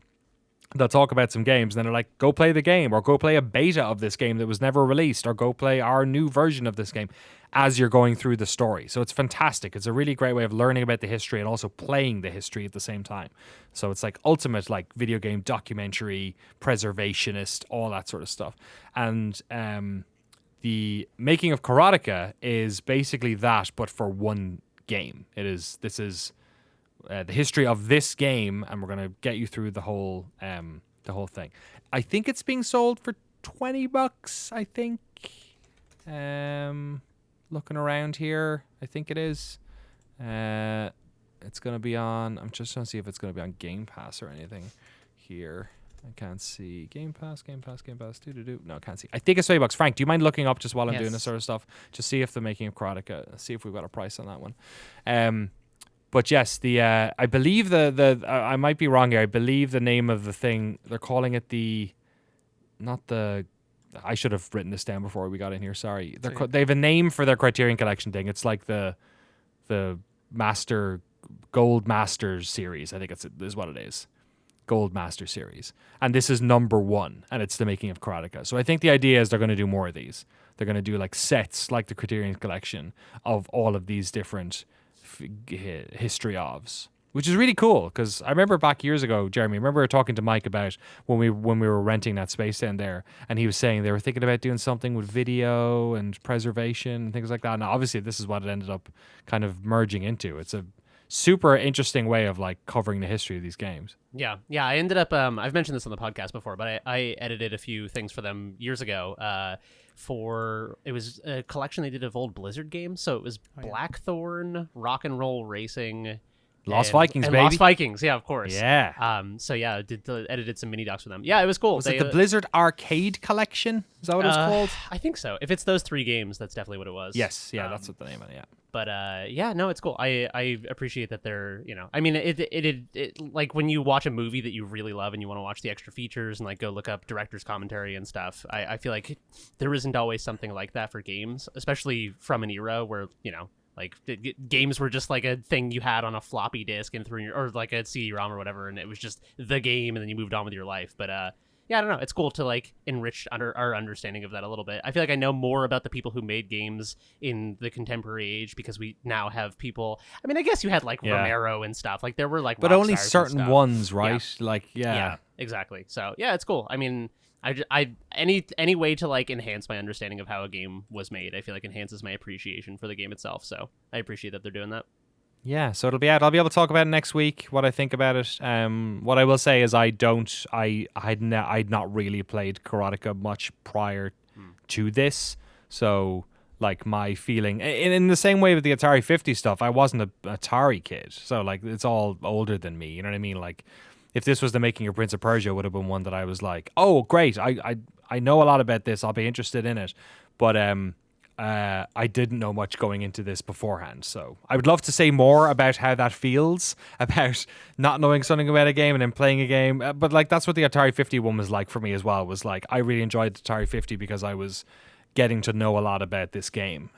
they'll talk about some games and then they're like, go play the game, or go play a beta of this game that was never released, or go play our new version of this game as you're going through the story. So it's fantastic. It's a really great way of learning about the history and also playing the history at the same time. So it's like ultimate like video game documentary, preservationist, all that sort of stuff. And the Making of Karateka is basically that, but for one game. This is the history of this game, and we're gonna get you through the whole thing. I think it's being sold for $20. I think. Looking around here, I think it is. It's gonna be on. I'm just trying to see if it's gonna be on Game Pass or anything here. I can't see Game Pass. No, I can't see. I think it's $20. Frank, do you mind looking up just while I'm doing this sort of stuff? Just see if the Making of Karateka. See if we've got a price on that one. But yes, I believe I might be wrong here. I believe the name of the thing, they're calling it I should have written this down before we got in here. Sorry. They have a name for their Criterion Collection thing. It's like the Gold Masters series. I think is what it is. Gold Master series. And this is number 1, and it's the Making of Karateka. So I think the idea is they're going to do more of these. They're going to do like sets like the Criterion Collection of all of these different history ofs, which is really cool, because I remember back years ago, Jeremy, I remember talking to Mike about when we were renting that space down there, and he was saying they were thinking about doing something with video and preservation and things like that. And obviously this is what it ended up kind of merging into. It's a super interesting way of like covering the history of these games. Yeah. I ended up I've mentioned this on the podcast before, but I edited a few things for them years ago. It was a collection they did of old Blizzard games. So it was Blackthorn, Rock and Roll Racing, Lost Vikings, baby. Lost Vikings, yeah, of course. Yeah. So yeah, edited some mini docs for them. Yeah, it was cool. Was it the Blizzard Arcade Collection? Is that what it's called? I think so. If it's those 3 games, that's definitely what it was. Yes, yeah, that's what the name of it. Yeah. But yeah, no, it's cool. I appreciate that they're, I mean, it like when you watch a movie that you really love and you want to watch the extra features and like go look up director's commentary and stuff. I feel like there isn't always something like that for games, especially from an era where like games were just like a thing you had on a floppy disk and or like a CD-ROM or whatever, and it was just the game, and then you moved on with your life. But yeah, I don't know. It's cool to like enrich our understanding of that a little bit. I feel like I know more about the people who made games in the contemporary age because we now have people. I mean, I guess you had like Romero and stuff. Like there were like, but rock only stars certain and stuff. ones, right? Yeah. Like yeah, exactly. So yeah, it's cool. I mean, any way to like enhance my understanding of how a game was made, I feel like enhances my appreciation for the game itself. So I appreciate that they're doing that. Yeah, so it'll be out. I'll be able to talk about it next week, what I think about it. What I will say is I'd not really played Karateka much prior to this. So like my feeling in the same way with the Atari 50 stuff, I wasn't an Atari kid. So like it's all older than me, you know what I mean? Like if this was the Making of Prince of Persia, it would have been one that I was like, oh great, I know a lot about this, I'll be interested in it. But I didn't know much going into this beforehand, so I would love to say more about how that feels, about not knowing something about a game and then playing a game. But like that's what the Atari 50 one was like for me as well. Was like I really enjoyed the Atari 50 because I was getting to know a lot about this game,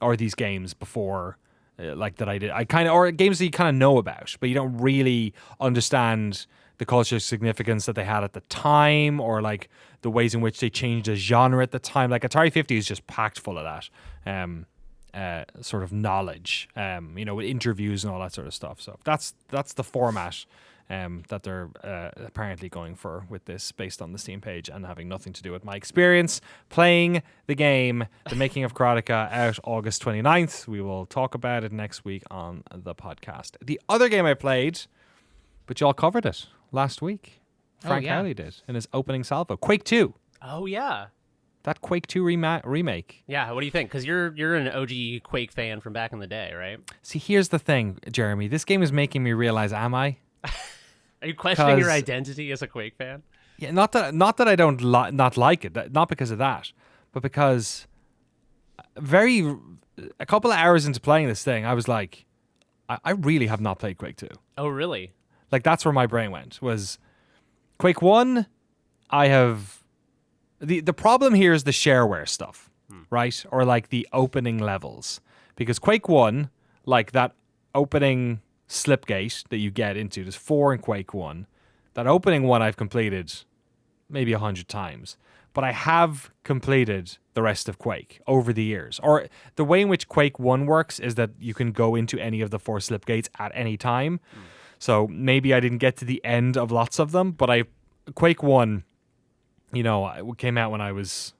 or these games before, like that I did. Or games that you kind of know about, but you don't really understand the cultural significance that they had at the time, or like the ways in which they changed the genre at the time. Like Atari 50 is just packed full of that sort of knowledge, with interviews and all that sort of stuff. So that's the format that they're apparently going for with this, based on the Steam page and having nothing to do with my experience playing the game, The Making of Karateka, out August 29th. We will talk about it next week on the podcast. The other game I played, but y'all covered it last week. Frank Howley did in his opening salvo. Quake 2. Oh yeah, that Quake 2 remake. Yeah, what do you think? Because you're an OG Quake fan from back in the day, right? See, here's the thing, Jeremy. This game is making me realize, am I? Are you questioning your identity as a Quake fan? Yeah, not that I don't not like it, not because of that, but because a couple of hours into playing this thing, I was like, I really have not played Quake 2. Oh, really? Like that's where my brain went. Was Quake 1, I have the problem here is the shareware stuff, right? Or like the opening levels. Because Quake 1, like that opening slipgate that you get into, there's 4 in Quake 1. that opening one I've completed maybe 100 times, but I have completed the rest of Quake over the years. Or the way in which Quake 1 works is that you can go into any of the 4 slip gates at any time. So maybe I didn't get to the end of lots of them, but Quake 1, you know, it came out when I was,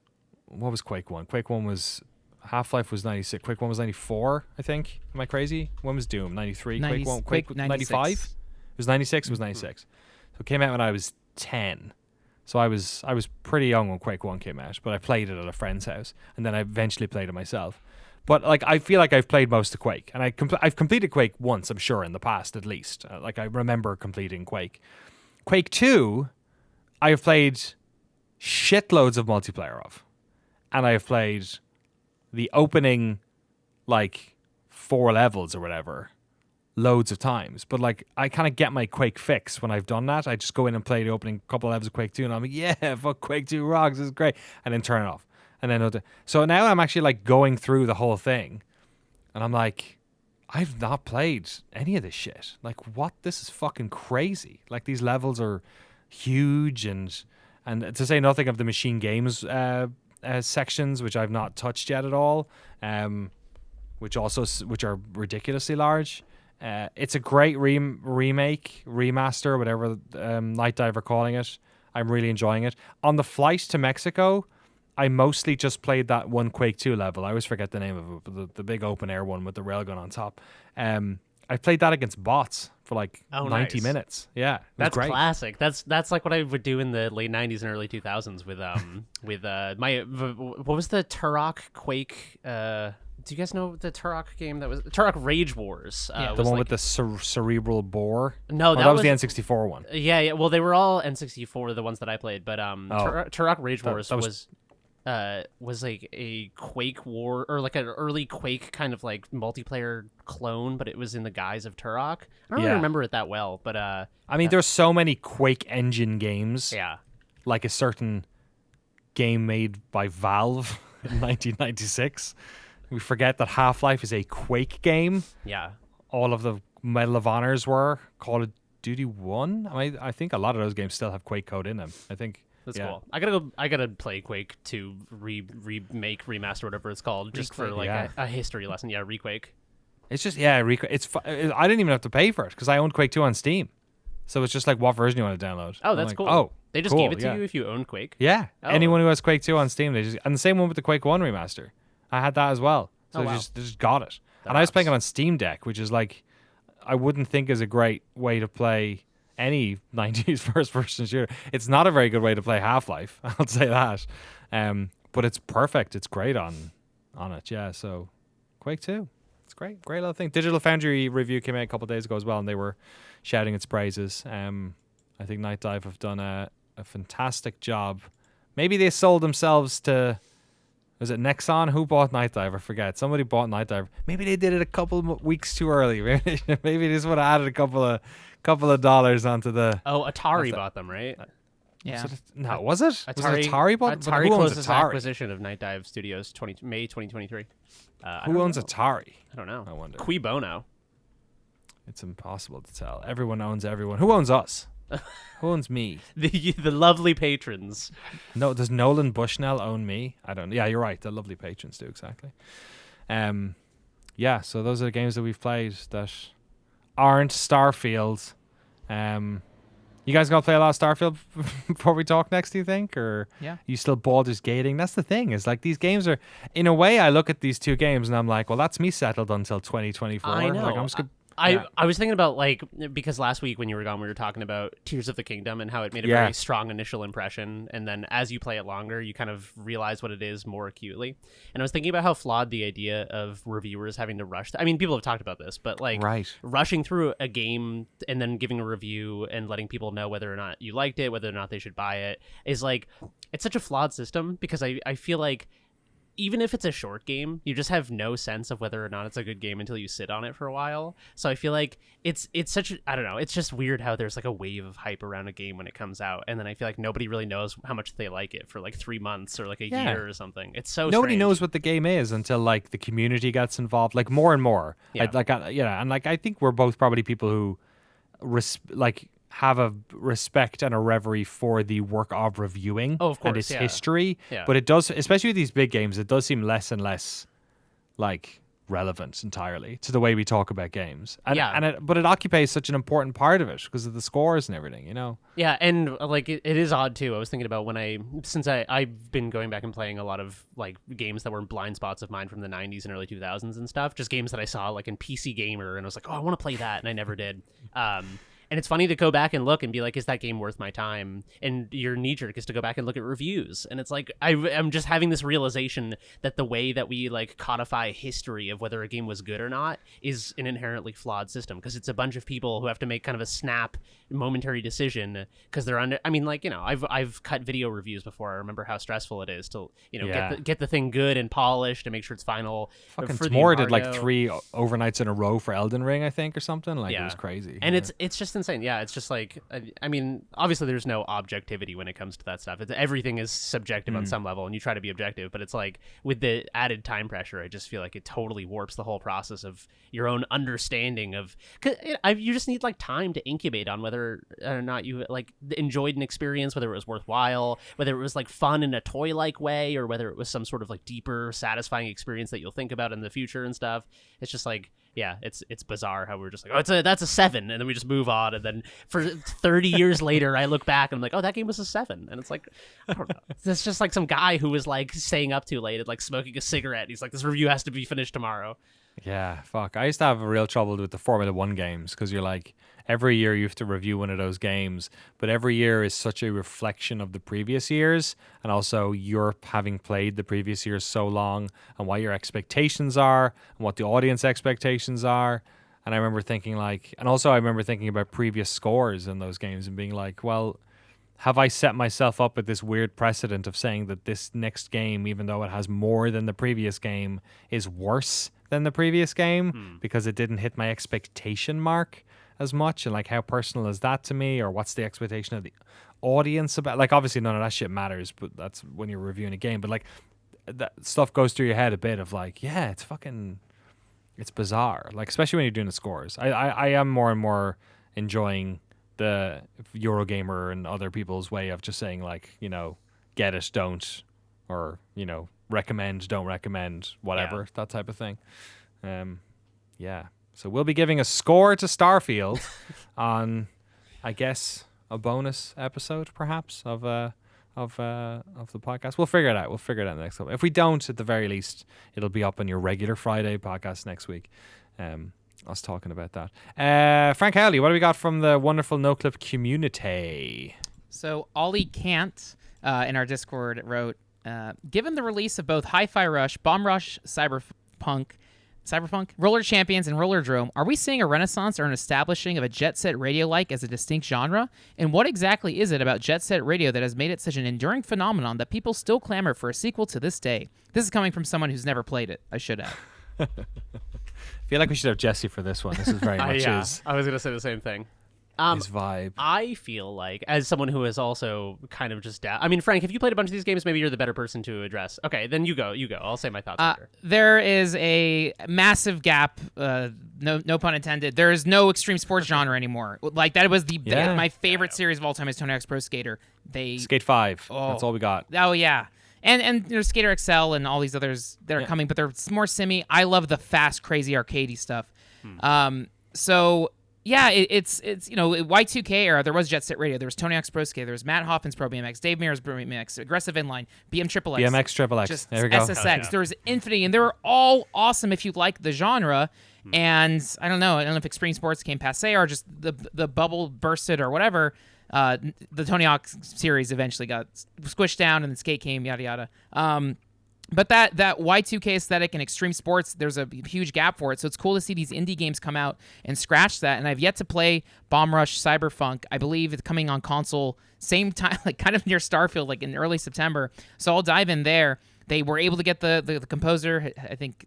what was Quake 1? Quake 1 was, Half-Life was 96. Quake 1 was 94, I think. Am I crazy? When was Doom? 93? Quake 1? Quake 95? It was 96? It was 96. So it came out when I was 10. So I was pretty young when Quake 1 came out, but I played it at a friend's house, and then I eventually played it myself. But like I feel like I've played most of Quake, and I've completed Quake once, I'm sure, in the past at least. Like I remember completing Quake. Quake 2, I have played shitloads of multiplayer of, and I have played the opening like 4 levels or whatever loads of times. But like I kind of get my Quake fix when I've done that. I just go in and play the opening couple of levels of Quake 2 and I'm like, yeah, fuck, Quake 2 rocks, this is great, and then turn it off. And then so now I'm actually like going through the whole thing and I'm like, I've not played any of this shit. Like, what? This is fucking crazy. Like, these levels are huge, and to say nothing of the Machine Games sections, which I've not touched yet at all, which are ridiculously large. It's a great remake, remaster, whatever Night Dive are calling it. I'm really enjoying it. On the flight to Mexico, I mostly just played that one Quake 2 level. I always forget the name of it, but the big open air one with the railgun on top. I played that against bots for like 90 minutes. Yeah, that's great. Classic. That's like what I would do in the late 90s and early 2000s with what was the Turok Quake? Do you guys know the Turok game that was Turok Rage Wars? The one like, with the cerebral bore? No, that was the N64 one. Yeah. Well, they were all N64, the ones that I played, but Turok Rage Wars was like a Quake war, or like an early Quake kind of like multiplayer clone, but it was in the guise of Turok. I don't really remember it that well, but I mean, there's so many Quake engine games. Yeah. Like a certain game made by Valve in 1996. We forget that Half-Life is a Quake game. Yeah. All of the Medal of Honors were. Call of Duty 1? I think a lot of those games still have Quake code in them. I think. That's cool. I gotta play Quake 2 remake, remaster, whatever it's called, just for like a history lesson. Yeah, Requake. It's just it's I didn't even have to pay for it because I owned Quake 2 on Steam. So it's just like, what version you want to download? Oh, that's cool. Oh, they just gave it to you if you own Quake. Yeah. Oh. Anyone who has Quake 2 on Steam, and the same one with the Quake 1 remaster. I had that as well. So they just got it. And I was playing it on Steam Deck, which is like, I wouldn't think is a great way to play any 90s first-person shooter. It's not a very good way to play Half-Life, I'll say that. But it's perfect. It's great on it, yeah. So Quake 2, it's great. Great little thing. Digital Foundry review came out a couple of days ago as well, and they were shouting its praises. I think Night Dive have done a fantastic job. Maybe they sold themselves to... Was it Nexon? Who bought Night Dive? I forget. Somebody bought Night Dive. Maybe they did it a couple of weeks too early. Maybe they just would have added a couple of dollars onto the... Oh, Atari bought them, right? Yeah. Was it? Atari, was it Atari bought? Atari who owns closed its Atari? acquisition of Night Dive Studios May 2023. Who owns Atari? I don't know. I wonder. Cui bono? It's impossible to tell. Everyone owns everyone. Who owns us? Who owns me? The lovely patrons. No, does Nolan Bushnell own me? I don't. Yeah, you're right. The lovely patrons do, exactly. Yeah. So those are the games that we've played that aren't Starfield. You guys gonna play a lot of Starfield before we talk next? Do you think, or you still Baldur's Gating? That's the thing. Is like these games are, in a way, I look at these two games and I'm like, well, that's me settled until 2024. I know. Like, I'm just gonna. I was thinking about, like, because last week when you were gone, we were talking about Tears of the Kingdom and how it made a very strong initial impression. And then as you play it longer, you kind of realize what it is more acutely. And I was thinking about how flawed the idea of reviewers having to rush. I mean, people have talked about this, but like rushing through a game and then giving a review and letting people know whether or not you liked it, whether or not they should buy it, is like, it's such a flawed system because I feel like even if it's a short game, you just have no sense of whether or not it's a good game until you sit on it for a while. So I feel like it's such I don't know, it's just weird how there's like a wave of hype around a game when it comes out, and then I feel like nobody really knows how much they like it for like 3 months or like a year or something. It's so nobody strange. knows what the game is until like the community gets involved, like more and more. And like I think we're both probably people who have a respect and a reverie for the work of reviewing of course, and its yeah. history. Yeah. But it does, especially with these big games, it does seem less and less like relevant entirely to the way we talk about games. And, Yeah. but it occupies such an important part of it because of the scores and everything, you know? Yeah, and like it is odd too. I was thinking about since I've been going back and playing a lot of like games that were blind spots of mine from the 90s and early 2000s and stuff, just games that I saw like in PC Gamer, and I was like, oh, I want to play that, and I never did. And it's funny to go back and look and be like, is that game worth my time? And your knee jerk is to go back and look at reviews. And it's like, I'm just having this realization that the way that we like codify history of whether a game was good or not is an inherently flawed system, because it's a bunch of people who have to make kind of a snap momentary decision because they're under. I mean, like, you know, I've cut video reviews before. I remember how stressful it is to, you know, get the thing good and polished and make sure it's final. Fucking for the Tamor did like embargo. 3 overnights in a row for Elden Ring, I think, or something. Like, it was crazy. And it's just insane. Yeah, it's just like, I mean, obviously there's no objectivity when it comes to that stuff. Everything is subjective on some level, and you try to be objective, but it's like with the added time pressure, I just feel like it totally warps the whole process of your own understanding of, cause you just need like time to incubate on whether or not you like enjoyed an experience, whether it was worthwhile, whether it was like fun in a toy-like way, or whether it was some sort of like deeper, satisfying experience that you'll think about in the future and stuff. It's just like, yeah, it's bizarre how we're just like, oh, that's a 7, and then we just move on, and then for 30 years later, I look back and I'm like, oh, that game was a 7, and it's like, I don't know, it's just like some guy who was like staying up too late and like smoking a cigarette. He's like, this review has to be finished tomorrow. Yeah, fuck. I used to have a real trouble with the Formula 1 games because you're like, every year you have to review one of those games, but every year is such a reflection of the previous years, and also you're having played the previous years so long, and what your expectations are, and what the audience expectations are. And I remember thinking like, and also I remember thinking about previous scores in those games and being like, well, have I set myself up with this weird precedent of saying that this next game, even though it has more than the previous game, is worse than the previous game because it didn't hit my expectation mark as much? And like, how personal is that to me? Or what's the expectation of the audience about? Like, obviously none of that shit matters, but that's when you're reviewing a game. But like, that stuff goes through your head a bit of like, yeah, it's bizarre. Like, especially when you're doing the scores. I am more and more enjoying the Eurogamer and other people's way of just saying like, you know, get it, don't, or, you know, recommend, don't recommend, whatever, that type of thing. Yeah. So we'll be giving a score to Starfield on, I guess, a bonus episode perhaps of the podcast. We'll figure it out. We'll figure it out next time. If we don't, at the very least, it'll be up on your regular Friday podcast next week. Us talking about that. Frank Howley, what do we got from the wonderful Noclip community? So Ollie Kant in our Discord wrote, given the release of both Hi-Fi Rush, Bomb Rush, Cyberfunk, Roller Champions, and Roller Drome, are we seeing a renaissance or an establishing of a Jet Set Radio-like as a distinct genre? And what exactly is it about Jet Set Radio that has made it such an enduring phenomenon that people still clamor for a sequel to this day? This is coming from someone who's never played it. I should have. I feel like we should have Jesse for this one. This is very much his I was gonna say the same thing. His vibe. I feel like, as someone who has also kind of just I mean, Frank, if you played a bunch of these games, maybe you're the better person to address. Okay, then you go. I'll say my thoughts after. There is a massive gap, no pun intended. There is no extreme sports genre anymore. Like, that was my favorite series of all time is Tony Hawk's Pro Skater. Skate 5. That's all we got. Oh, yeah. And there's Skater XL and all these others that are coming, but they're more simmy. I love the fast, crazy, arcadey stuff. So yeah, it's you know, Y2K era. There was Jet Set Radio. There was Tony Hawk's Pro Skater. There was Matt Hoffman's Pro BMX. Dave Mirra's Pro BMX. Aggressive Inline. BMXXX. BMXXX. Just there we go. SSX. There was Infinity, and they were all awesome if you like the genre. And I don't know if Extreme Sports came passe or just the bubble bursted or whatever. The Tony Hawk series eventually got squished down, and then Skate came, yada yada. But that Y2K aesthetic and extreme sports, there's a huge gap for it. So it's cool to see these indie games come out and scratch that. And I've yet to play Bomb Rush Cyberfunk. I believe it's coming on console same time, like kind of near Starfield, like in early September. So I'll dive in there. They were able to get the composer. I think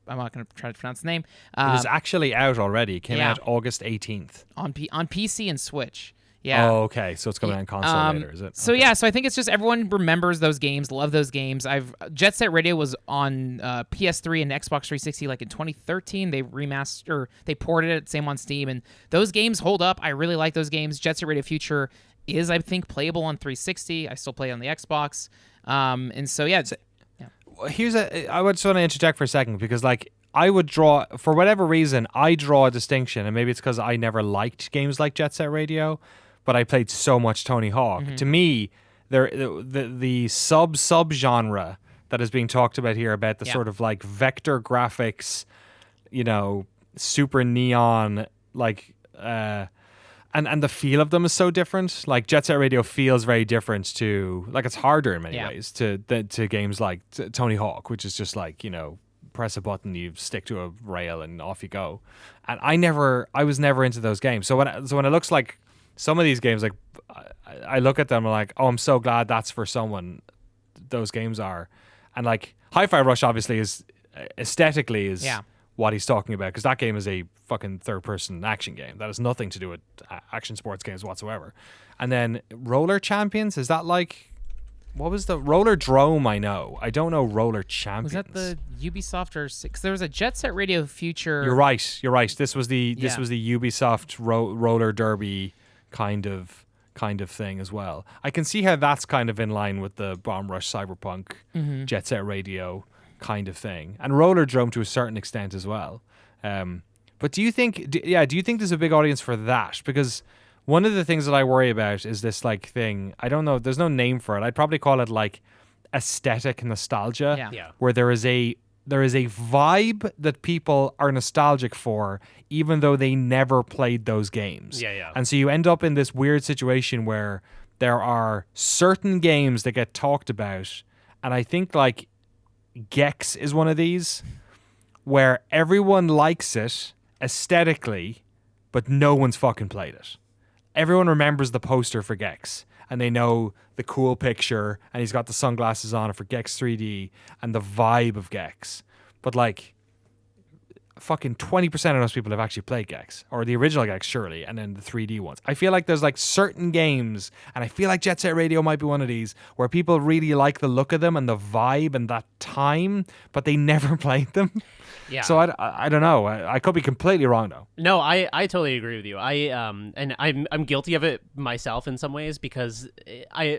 I'm not going to try to pronounce the name. It is actually out already. It came out August 18th on PC and Switch. Yeah. Oh, okay. So it's coming out on console later, is it? So Okay. yeah, so I think it's just everyone remembers those games, love those games. Jet Set Radio was on PS3 and Xbox 360 like in 2013. They they ported it, same on Steam, and those games hold up. I really like those games. Jet Set Radio Future is, I think, playable on 360. I still play it on the Xbox. And so yeah, I just want to interject for a second because like I would draw, for whatever reason, I draw a distinction, and maybe it's because I never liked games like Jet Set Radio, but I played so much Tony Hawk. To me, the sub genre that is being talked about here about the sort of like vector graphics, super neon, like and the feel of them is so different. Like Jet Set Radio feels very different to, like, it's harder in many ways to games like Tony Hawk, which is just like, press a button, you stick to a rail, and off you go. And I was never into those games. So when it looks like some of these games, like I look at them and I'm like, oh, I'm so glad that's for someone. Those games are, and like Hi-Fi Rush obviously is aesthetically what he's talking about, because that game is a fucking third-person action game that has nothing to do with action sports games whatsoever. And then Roller Champions, is that like, what was the Roller Drome? I don't know Roller Champions. Was that the Ubisoft or six? There was a Jet Set Radio Future. You're right. This was the Ubisoft roller derby kind of thing as well. I can see how that's kind of in line with the Bomb Rush Cyberpunk Jet Set Radio kind of thing, and Roller Drome to a certain extent as well. But do you think there's a big audience for that? Because one of the things that I worry about is this like thing, I don't know, there's no name for it. I'd probably call it like aesthetic nostalgia, where there is a vibe that people are nostalgic for, even though they never played those games. And so you end up in this weird situation where there are certain games that get talked about, and I think like Gex is one of these, where everyone likes it aesthetically, but no one's fucking played it. Everyone remembers the poster for Gex, and they know the cool picture, and he's got the sunglasses on for Gex 3D and the vibe of Gex. But like, fucking 20% of those people have actually played Gex, or the original Gex, surely, and then the 3D ones. I feel like there's like certain games, and I feel like Jet Set Radio might be one of these, where people really like the look of them and the vibe and that time, but they never played them. Yeah. So I don't know. I could be completely wrong though. No, I totally agree with you. And I'm guilty of it myself in some ways, because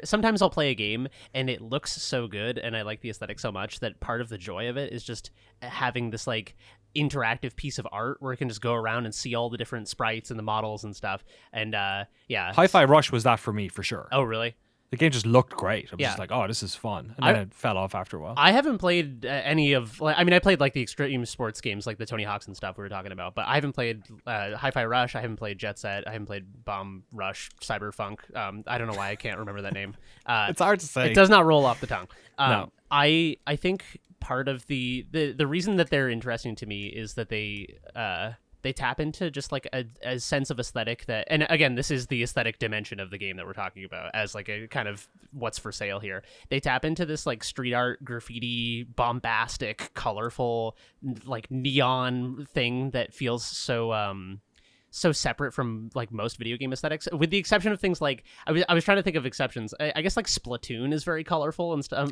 sometimes I'll play a game and it looks so good and I like the aesthetic so much that part of the joy of it is just having this like interactive piece of art where it can just go around and see all the different sprites and the models and stuff. And Hi-Fi Rush was that for me for sure. Oh, really? The game just looked great. I was just like, oh, this is fun. And then it fell off after a while. I haven't played any of... I played like the extreme sports games, like the Tony Hawks and stuff we were talking about, but I haven't played Hi-Fi Rush, I haven't played Jet Set, I haven't played Bomb Rush, Cyberfunk. I don't know why I can't remember that name. It's hard to say. It does not roll off the tongue. No. I think part of the reason that they're interesting to me is that they tap into just like a sense of aesthetic that, and again, this is the aesthetic dimension of the game that we're talking about as like a kind of what's for sale here. They tap into this like street art, graffiti, bombastic, colorful, like neon thing that feels so separate from like most video game aesthetics, with the exception of things like I was trying to think of exceptions. I guess like Splatoon is very colorful and stuff.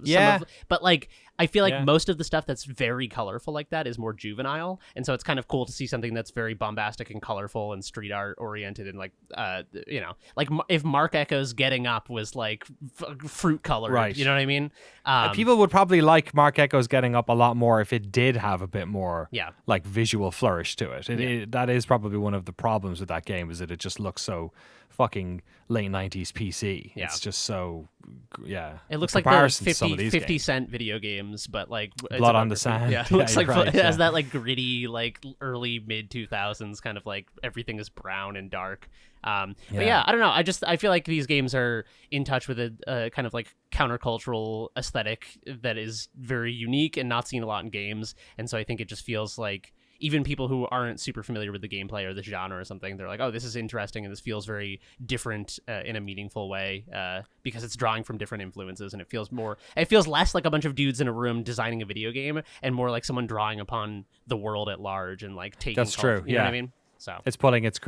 But like I feel like most of the stuff that's very colorful like that is more juvenile, and so it's kind of cool to see something that's very bombastic and colorful and street art oriented and like like if Mark Echo's Getting Up was like fruit colored, right? You know what I mean? People would probably like Mark Echo's Getting Up a lot more if it did have a bit more like visual flourish to it. That is probably one of the problems with that game, is that it just looks so fucking late 90s PC. It's just so it looks like the 50 cent video games, but like Blood on the Sand. It looks like it has that like gritty like early mid 2000s kind of like everything is brown and dark. But I don't know, I feel like these games are in touch with a kind of like countercultural aesthetic that is very unique and not seen a lot in games, and so I think it just feels like even people who aren't super familiar with the gameplay or the genre or something, they're like, oh, this is interesting and this feels very different in a meaningful way, because it's drawing from different influences, and it feels less like a bunch of dudes in a room designing a video game and more like someone drawing upon the world at large and like taking That's true. You know what I mean? So it's pulling it's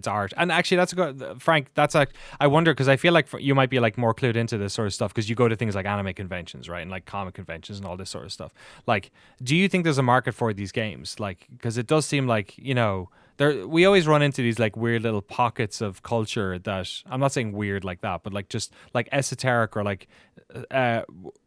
art. And actually that's a good, Frank, that's like, I wonder, because I feel like you might be like more clued into this sort of stuff because you go to things like anime conventions, right, and like comic conventions and all this sort of stuff. Like, do you think there's a market for these games? Like, because it does seem like, we always run into these like weird little pockets of culture that, I'm not saying weird like that, but like just like esoteric or like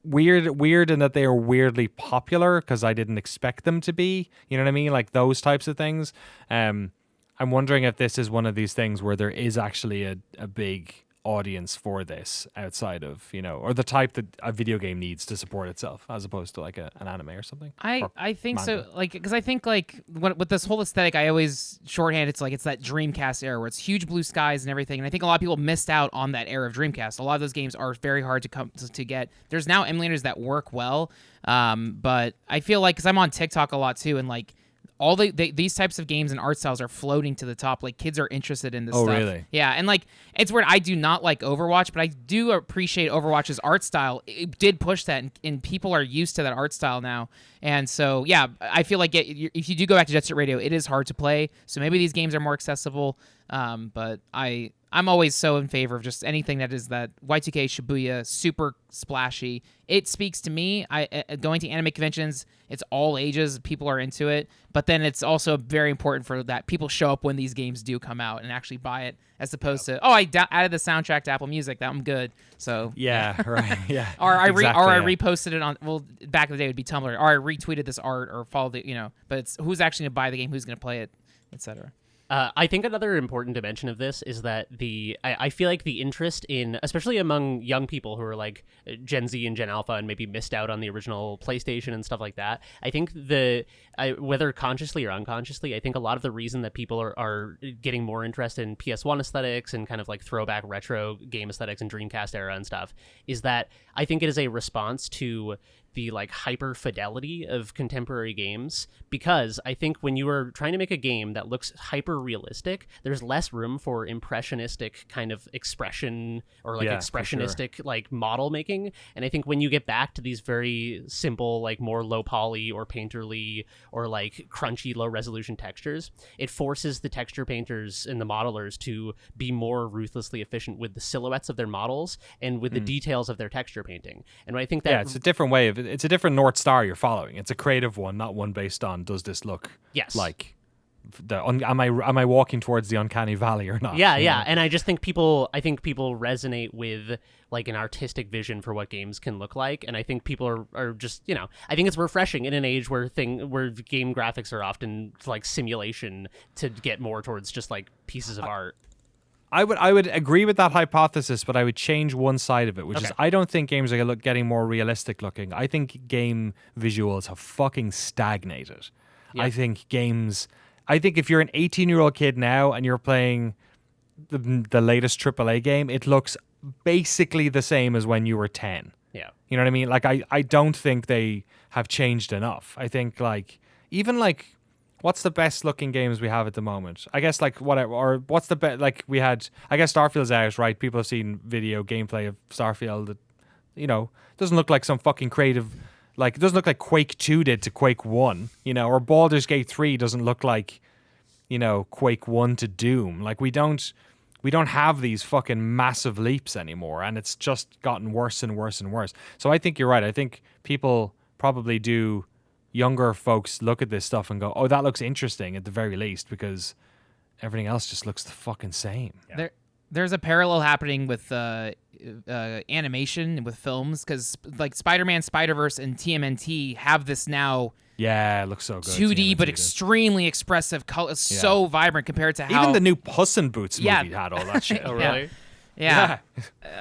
weird in that they are weirdly popular because I didn't expect them to be. You know what I mean? Like those types of things. I'm wondering if this is one of these things where there is actually a big audience for this outside of, or the type that a video game needs to support itself as opposed to like an anime or something. I think manga. so, like, because I think like with this whole aesthetic, I always shorthand it's like it's that Dreamcast era where it's huge blue skies and everything, and I think a lot of people missed out on that era of Dreamcast. A lot of those games are very hard to get. There's now emulators that work well, but I feel like, because I'm on TikTok a lot too, and like all these types of games and art styles are floating to the top. Like kids are interested in this stuff. Oh, really? Yeah, and like it's weird. I do not like Overwatch, but I do appreciate Overwatch's art style. It did push that, and people are used to that art style now. And so, yeah, I feel like if you do go back to Jet Set Radio, it is hard to play. So maybe these games are more accessible. But I'm always so in favor of just anything that is that Y2K Shibuya, super splashy. It speaks to me. Going to anime conventions, it's all ages. People are into it. But then it's also very important for that people show up when these games do come out and actually buy it, as opposed to, I added the soundtrack to Apple Music. I'm good. So yeah, right, yeah. or I reposted it on. Well, back in the day it would be Tumblr. Or I retweeted this art or followed it. But it's who's actually gonna buy the game, who's gonna play it, etc. I think another important dimension of this is that I feel like the interest in, especially among young people who are like Gen Z and Gen Alpha and maybe missed out on the original PlayStation and stuff like that, I think whether consciously or unconsciously, I think a lot of the reason that people are getting more interested in PS1 aesthetics and kind of like throwback retro game aesthetics and Dreamcast era and stuff is that I think it is a response to the like hyper fidelity of contemporary games, because I think when you are trying to make a game that looks hyper realistic, there's less room for impressionistic kind of expression or like expressionistic like model making. And I think when you get back to these very simple, like more low poly or painterly or like crunchy low resolution textures, it forces the texture painters and the modelers to be more ruthlessly efficient with the silhouettes of their models and with the details of their texture painting. And I think that it's a different way of it's a different North Star you're following. It's a creative one, not one based on does this look like am I walking towards the uncanny valley or not? Yeah. And I just think people resonate with like an artistic vision for what games can look like, and I think people are just I think it's refreshing in an age where game graphics are often like simulation to get more towards just like pieces of art. I would agree with that hypothesis, but I would change one side of it, which is I don't think games are getting more realistic looking. I think game visuals have fucking stagnated. Yeah. I think if you're an 18-year-old kid now and you're playing the latest AAA game, it looks basically the same as when you were 10. Yeah. You know what I mean? Like I don't think they have changed enough. I think like even like what's the best looking games we have at the moment? I guess like whatever, or what's the best, like we had, I guess Starfield's out, right? People have seen video gameplay of Starfield that, doesn't look like some fucking creative, like it doesn't look like Quake 2 did to Quake 1, or Baldur's Gate 3 doesn't look like, Quake 1 to Doom. Like we don't have these fucking massive leaps anymore, and it's just gotten worse and worse and worse. So I think you're right. I think people probably do, younger folks look at this stuff and go, oh, that looks interesting at the very least, because everything else just looks the fucking same. Yeah. There's a parallel happening with animation with films, because like Spider-Man, Spider-Verse, and TMNT have this now. Yeah, it looks so good. 2D, but extremely expressive color, so vibrant compared to how even the new Puss in Boots movie had all that shit. Oh, really? Yeah,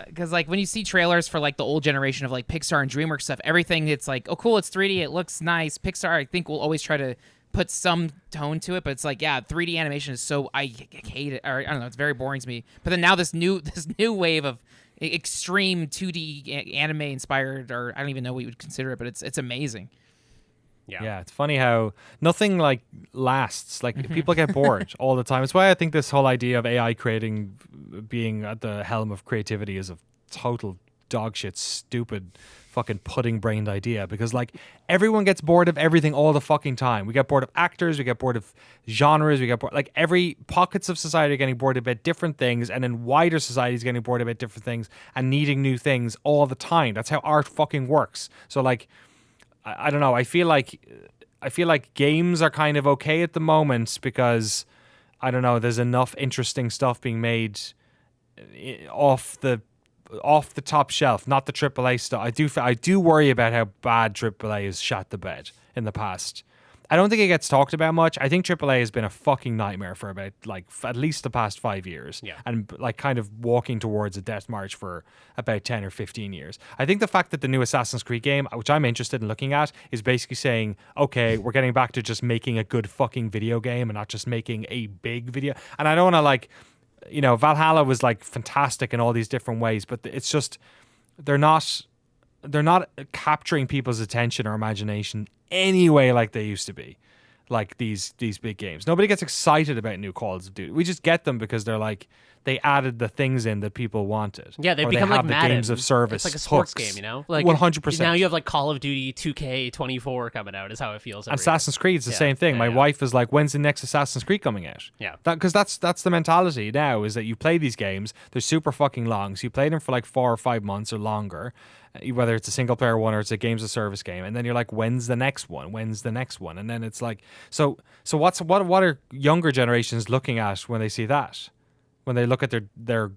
because like when you see trailers for like the old generation of like Pixar and DreamWorks stuff, everything it's like, oh cool, it's 3D, it looks nice. Pixar, I think, will always try to put some tone to it, but it's like 3D animation is so I hate it. Or I don't know, it's very boring to me. But then now this new wave of extreme 2D anime inspired, or I don't even know what you would consider it, but it's amazing. Yeah, it's funny how nothing like lasts. Like people get bored all the time. It's why I think this whole idea of AI being at the helm of creativity is a total dogshit, stupid fucking pudding-brained idea, because like everyone gets bored of everything all the fucking time. We get bored of actors, we get bored of genres, we get bored, like every pockets of society are getting bored about different things, and then wider society is getting bored about different things and needing new things all the time. That's how art fucking works. So like, I don't know. I feel like games are kind of okay at the moment because I don't know. There's enough interesting stuff being made off the top shelf, not the AAA stuff. I do worry about how bad AAA has shot the bed in the past. I don't think it gets talked about much. I think AAA has been a fucking nightmare for about like at least the past 5 years. Yeah. And like kind of walking towards a death march for about 10 or 15 years. I think the fact that the new Assassin's Creed game, which I'm interested in looking at, is basically saying, okay, we're getting back to just making a good fucking video game and not just making a big video. And I don't want to like, you know, Valhalla was like fantastic in all these different ways, but it's just they're not capturing people's attention or imagination anyway like they used to be. Like these big games, nobody gets excited about new Calls of Duty. We just get them because they're like they added the things in that people wanted. Yeah, they've or become they have like the Madden. games of service. It's like a sports hooks. game, you know? Like 100%. Now you have like Call of Duty 2K24 coming out is how it feels. And Assassin's Creed's the Yeah, same thing. yeah, My yeah. wife is like, when's the next Assassin's Creed coming out? Yeah. Because that's the mentality now, is that you play these games, they're super fucking long. So you play them for like 4 or 5 months or longer, whether it's a single player one or it's a games of service game. And then you're like, when's the next one? When's the next one? And then it's like, so what are younger generations looking at when they see that? When they look at their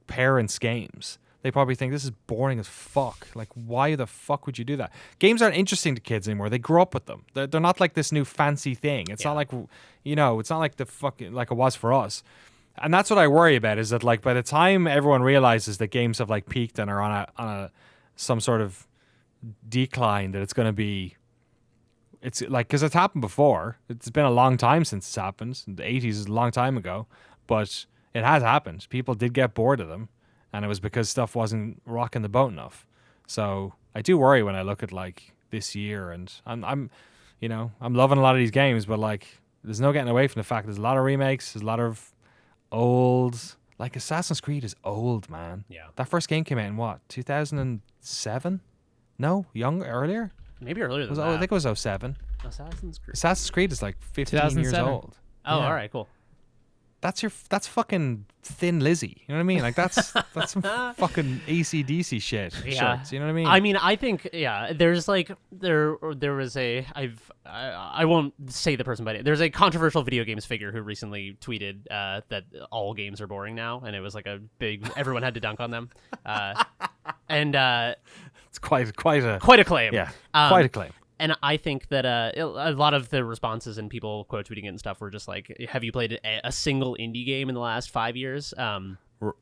parents' games, they probably think this is boring as fuck. Like, why the fuck would you do that? Games aren't interesting to kids anymore. They grew up with them. They're not like this new fancy thing. It's not like, you know, it's not like the fucking like it was for us. And that's what I worry about, is that like by the time everyone realizes that games have like peaked and are on a some sort of decline, that it's going to be, it's like, because it's happened before. It's been a long time since it's happened. The 80s is a long time ago, but it has happened. People did get bored of them, and it was because stuff wasn't rocking the boat enough. So I do worry when I look at like this year, and I'm you know, I'm loving a lot of these games, but like there's no getting away from the fact there's a lot of remakes, there's a lot of old, like Assassin's Creed is old, man. Yeah. That first game came out in what, 2007? No, earlier. Maybe earlier than I that. think it was 07. Assassin's Creed. Assassin's Creed is like 15 years 2007. old. Oh, Yeah. all right, cool. That's fucking Thin Lizzy. You know what I mean? Like that's some fucking AC/DC shit. Yeah. Shirts, you know what I mean? I mean, I think there's like there was I won't say the person by name. There's a controversial video games figure who recently tweeted that all games are boring now, and it was like a big everyone had to dunk on them, and it's quite a quite a claim. yeah, Um, quite a claim. And I think that a lot of the responses and people quote tweeting it and stuff were just like, "Have you played a single indie game in the last 5 years?"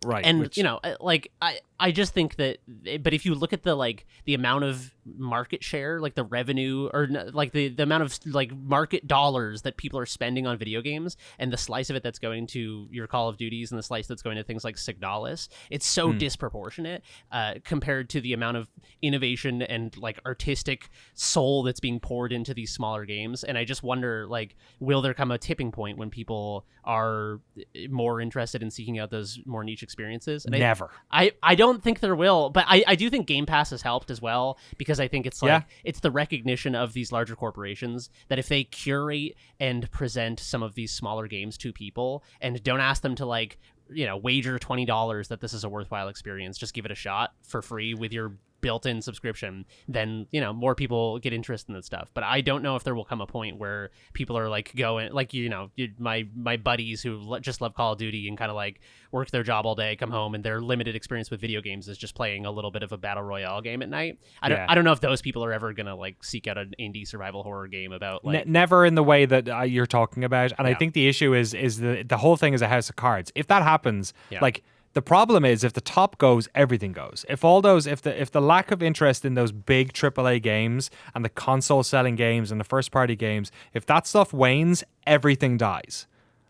Right, And which- you know, like I just think that, but if you look at the like the amount of market share, like the revenue, or like the amount of like market dollars that people are spending on video games, and the slice of it that's going to your Call of Duties and the slice that's going to things like Signalis, it's so disproportionate compared to the amount of innovation and like artistic soul that's being poured into these smaller games. And I just wonder, like, will there come a tipping point when people are more interested in seeking out those more niche experiences? And never. I don't think there will, but I do think Game Pass has helped as well, because I think it's like it's the recognition of these larger corporations that if they curate and present some of these smaller games to people and don't ask them to like, you know, wager $20 that this is a worthwhile experience, just give it a shot for free with your built-in subscription, then, you know, more people get interested in that stuff. But I don't know if there will come a point where people are like going, like, you know, my buddies who just love Call of Duty and kind of like work their job all day, come home, and their limited experience with video games is just playing a little bit of a battle royale game at night. I don't know if those people are ever gonna like seek out an indie survival horror game about like Never in the way that you're talking about. And I think the issue is the whole thing is a house of cards. If that happens, like, the problem is if the top goes, everything goes. If the lack of interest in those big AAA games and the console selling games and the first party games, if that stuff wanes, everything dies.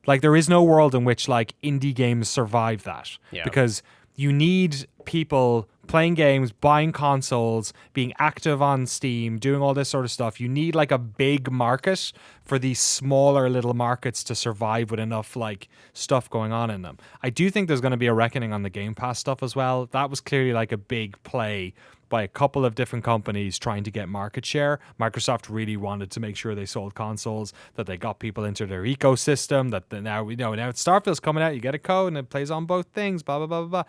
Like, there is no world in which like indie games survive that, because you need people playing games, buying consoles, being active on Steam, doing all this sort of stuff. You need like a big market for these smaller little markets to survive with enough like stuff going on in them. I do think there's going to be a reckoning on the Game Pass stuff as well. That was clearly like a big play by a couple of different companies trying to get market share. Microsoft really wanted to make sure they sold consoles, that they got people into their ecosystem, that now we know now Starfield's coming out, you get a code and it plays on both things, blah blah blah blah.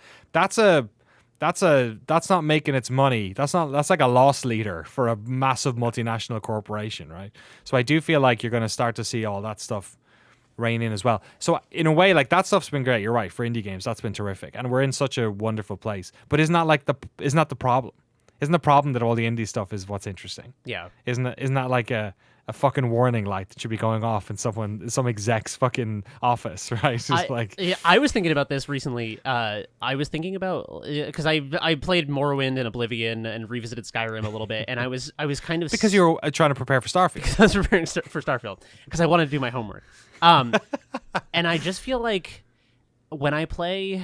That's not making its money. That's like a loss leader for a massive multinational corporation, right? So I do feel like you're going to start to see all that stuff rein in as well. So in a way, like, that stuff's been great. You're right, for indie games, that's been terrific, and we're in such a wonderful place. But isn't that the problem? Isn't the problem that all the indie stuff is what's interesting? Yeah. Isn't that like a fucking warning light that should be going off in some exec's fucking office, right? I was thinking about this recently. I was thinking about, because I played Morrowind and Oblivion and revisited Skyrim a little bit, and I was kind of because you're trying to prepare for Starfield. I was preparing for Starfield because I wanted to do my homework. And I just feel like when I play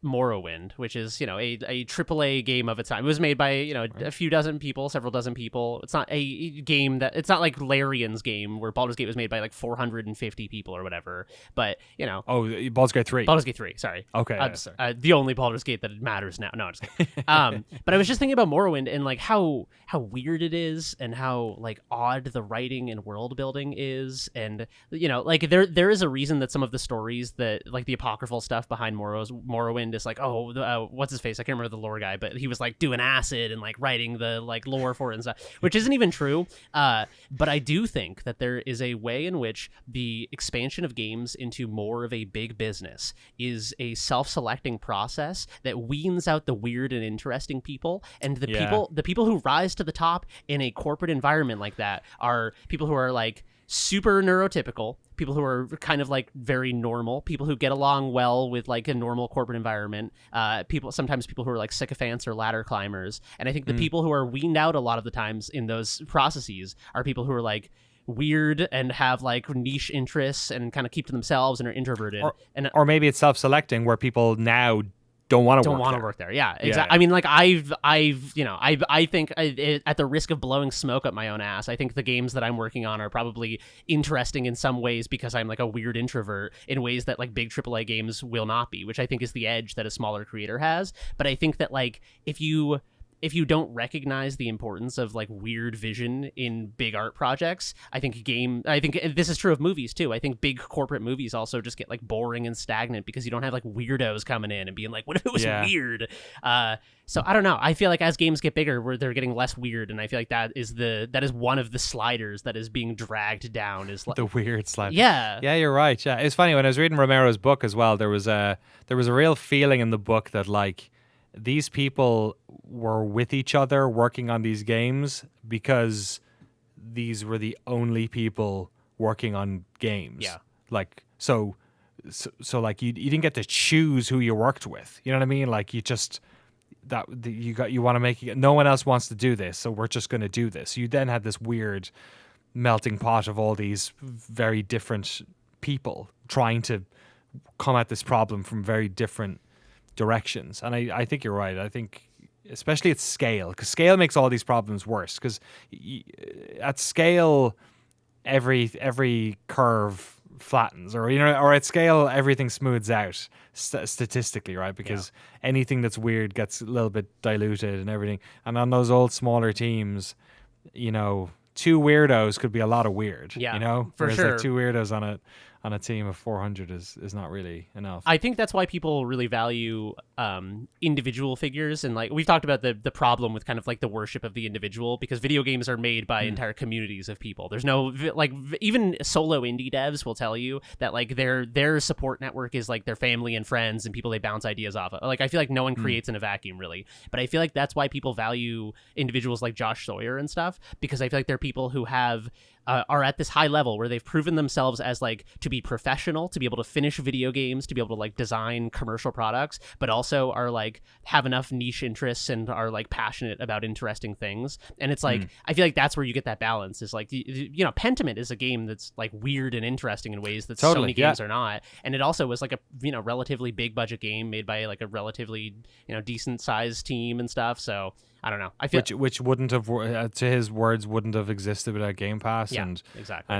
Morrowind, which is, a AAA game of its time. It was made by, a few dozen people, several dozen people. It's not a game it's not like Larian's game where Baldur's Gate was made by like 450 people or whatever. But, Oh, Baldur's Gate 3. Baldur's Gate 3, sorry. Okay. I'm sorry. The only Baldur's Gate that matters now. No, I'm just kidding. But I was just thinking about Morrowind and like how weird it is and how like odd the writing and world building is. And, like there is a reason that some of the stories that like the apocryphal stuff behind Morrowind is like, what's his face? I can't remember the lore guy, but he was like doing acid and like writing the like lore for it and stuff, which isn't even true. But I do think that there is a way in which the expansion of games into more of a big business is a self-selecting process that weans out the weird and interesting people, and the people who rise to the top in a corporate environment like that are people who are like super neurotypical, people who are kind of like very normal, people who get along well with like a normal corporate environment, sometimes people who are like sycophants or ladder climbers. And I think the people who are weaned out a lot of the times in those processes are people who are like weird and have like niche interests and kind of keep to themselves and are introverted. Or maybe it's self-selecting where people now don't want to work there. Yeah, exactly. Yeah. I mean, like I think at the risk of blowing smoke up my own ass, I think the games that I'm working on are probably interesting in some ways because I'm like a weird introvert in ways that like big AAA games will not be, which I think is the edge that a smaller creator has. But I think that like if you don't recognize the importance of like weird vision in big art projects, I think this is true of movies too. I think big corporate movies also just get like boring and stagnant because you don't have like weirdos coming in and being like, what if it was weird? So I don't know. I feel like as games get bigger, where they're getting less weird, and I feel like that is one of the sliders that is being dragged down. Is like, the weird slide. Yeah. Yeah, you're right. Yeah, it's funny when I was reading Romero's book as well. There was a real feeling in the book that like these people were with each other working on these games because these were the only people working on games. Yeah. Like so like you didn't get to choose who you worked with. You know what I mean? Like you want to make it. No one else wants to do this, so we're just going to do this. You then had this weird melting pot of all these very different people trying to come at this problem from very different directions. And I think you're right. I think especially at scale, because scale makes all these problems worse, because at scale every curve flattens, or at scale everything smooths out statistically, right? Because anything that's weird gets a little bit diluted and everything. And on those old smaller teams, two weirdos could be a lot of weird. For whereas sure. like two weirdos on a team of 400 is not really enough. I think that's why people really value individual figures, and like we've talked about the problem with kind of like the worship of the individual, because video games are made by entire communities of people. There's no like even solo indie devs will tell you that like their support network is like their family and friends and people they bounce ideas off of. Like I feel like no one creates in a vacuum really, but I feel like that's why people value individuals like Josh Sawyer and stuff, because I feel like they're people who have are at this high level where they've proven themselves as like to be professional, to be able to finish video games, to be able to like design commercial products, but also are like have enough niche interests and are like passionate about interesting things. And it's like I feel like that's where you get that balance. Is like Pentiment is a game that's like weird and interesting in ways that so many games are not. And it also was like a relatively big budget game made by like a relatively decent sized team and stuff. So I don't know. I feel which wouldn't have, to his words, wouldn't have existed without Game Pass. Yeah, and exactly.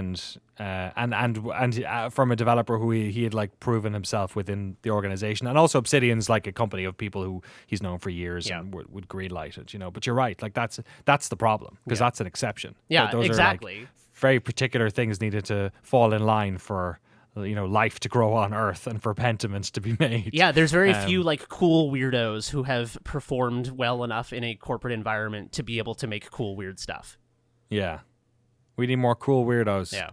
And from a developer who he had like proven himself within the organization, and also Obsidian's like a company of people who he's known for years and would greenlight it, you know. But you're right, like that's the problem, because that's an exception. Yeah, Those exactly. are like very particular things needed to fall in line for, you know, life to grow on Earth and for Pentiment to be made. Yeah, there's very few like cool weirdos who have performed well enough in a corporate environment to be able to make cool weird stuff. Yeah. We need more cool weirdos. Yeah.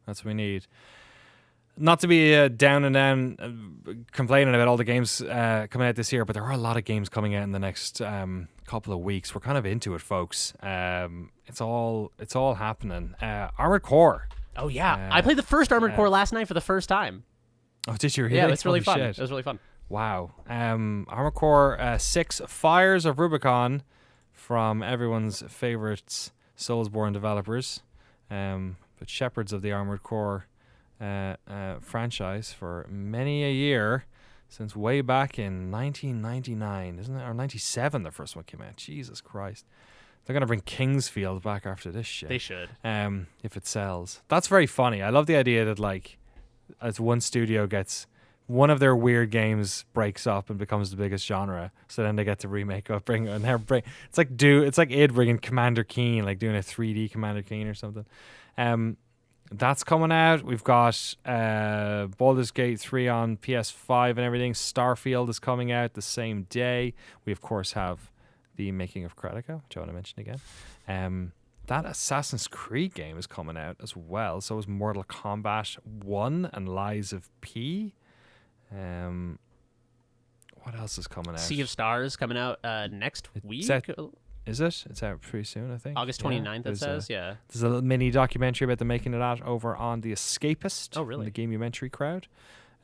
That's what we need. Not to be down complaining about all the games coming out this year, but there are a lot of games coming out in the next couple of weeks. We're kind of into it, folks. It's all happening. Armored Core. Oh yeah, I played the first Armored Core last night for the first time. Oh, did you really? Yeah, it's really Holy fun. shit. It was really fun. Wow. Armored Core 6 Fires of Rubicon from everyone's favorites Soulsborne developers, but shepherds of the Armored Core franchise for many a year, since way back in 1999, isn't it? Or 97 the first one came out. Jesus Christ. They're going to bring Kingsfield back after this shit. They should. If it sells. That's very funny. I love the idea that, like, as one studio gets one of their weird games breaks up and becomes the biggest genre, so then they get to remake up, it's like id bringing Commander Keen, like doing a 3D Commander Keen or something. That's coming out. We've got Baldur's Gate 3 on PS5 and everything. Starfield is coming out the same day. We of course have the Making of Karateka, which I want to mention again. That Assassin's Creed game is coming out as well. So is Mortal Kombat 1 and Lies of P. What else is coming out? Sea of Stars coming out next week. Is it? It's out pretty soon, I think. August 29th, it says, yeah. There's a little mini documentary about the making of that over on The Escapist. Oh, really? The Gamumentary crowd.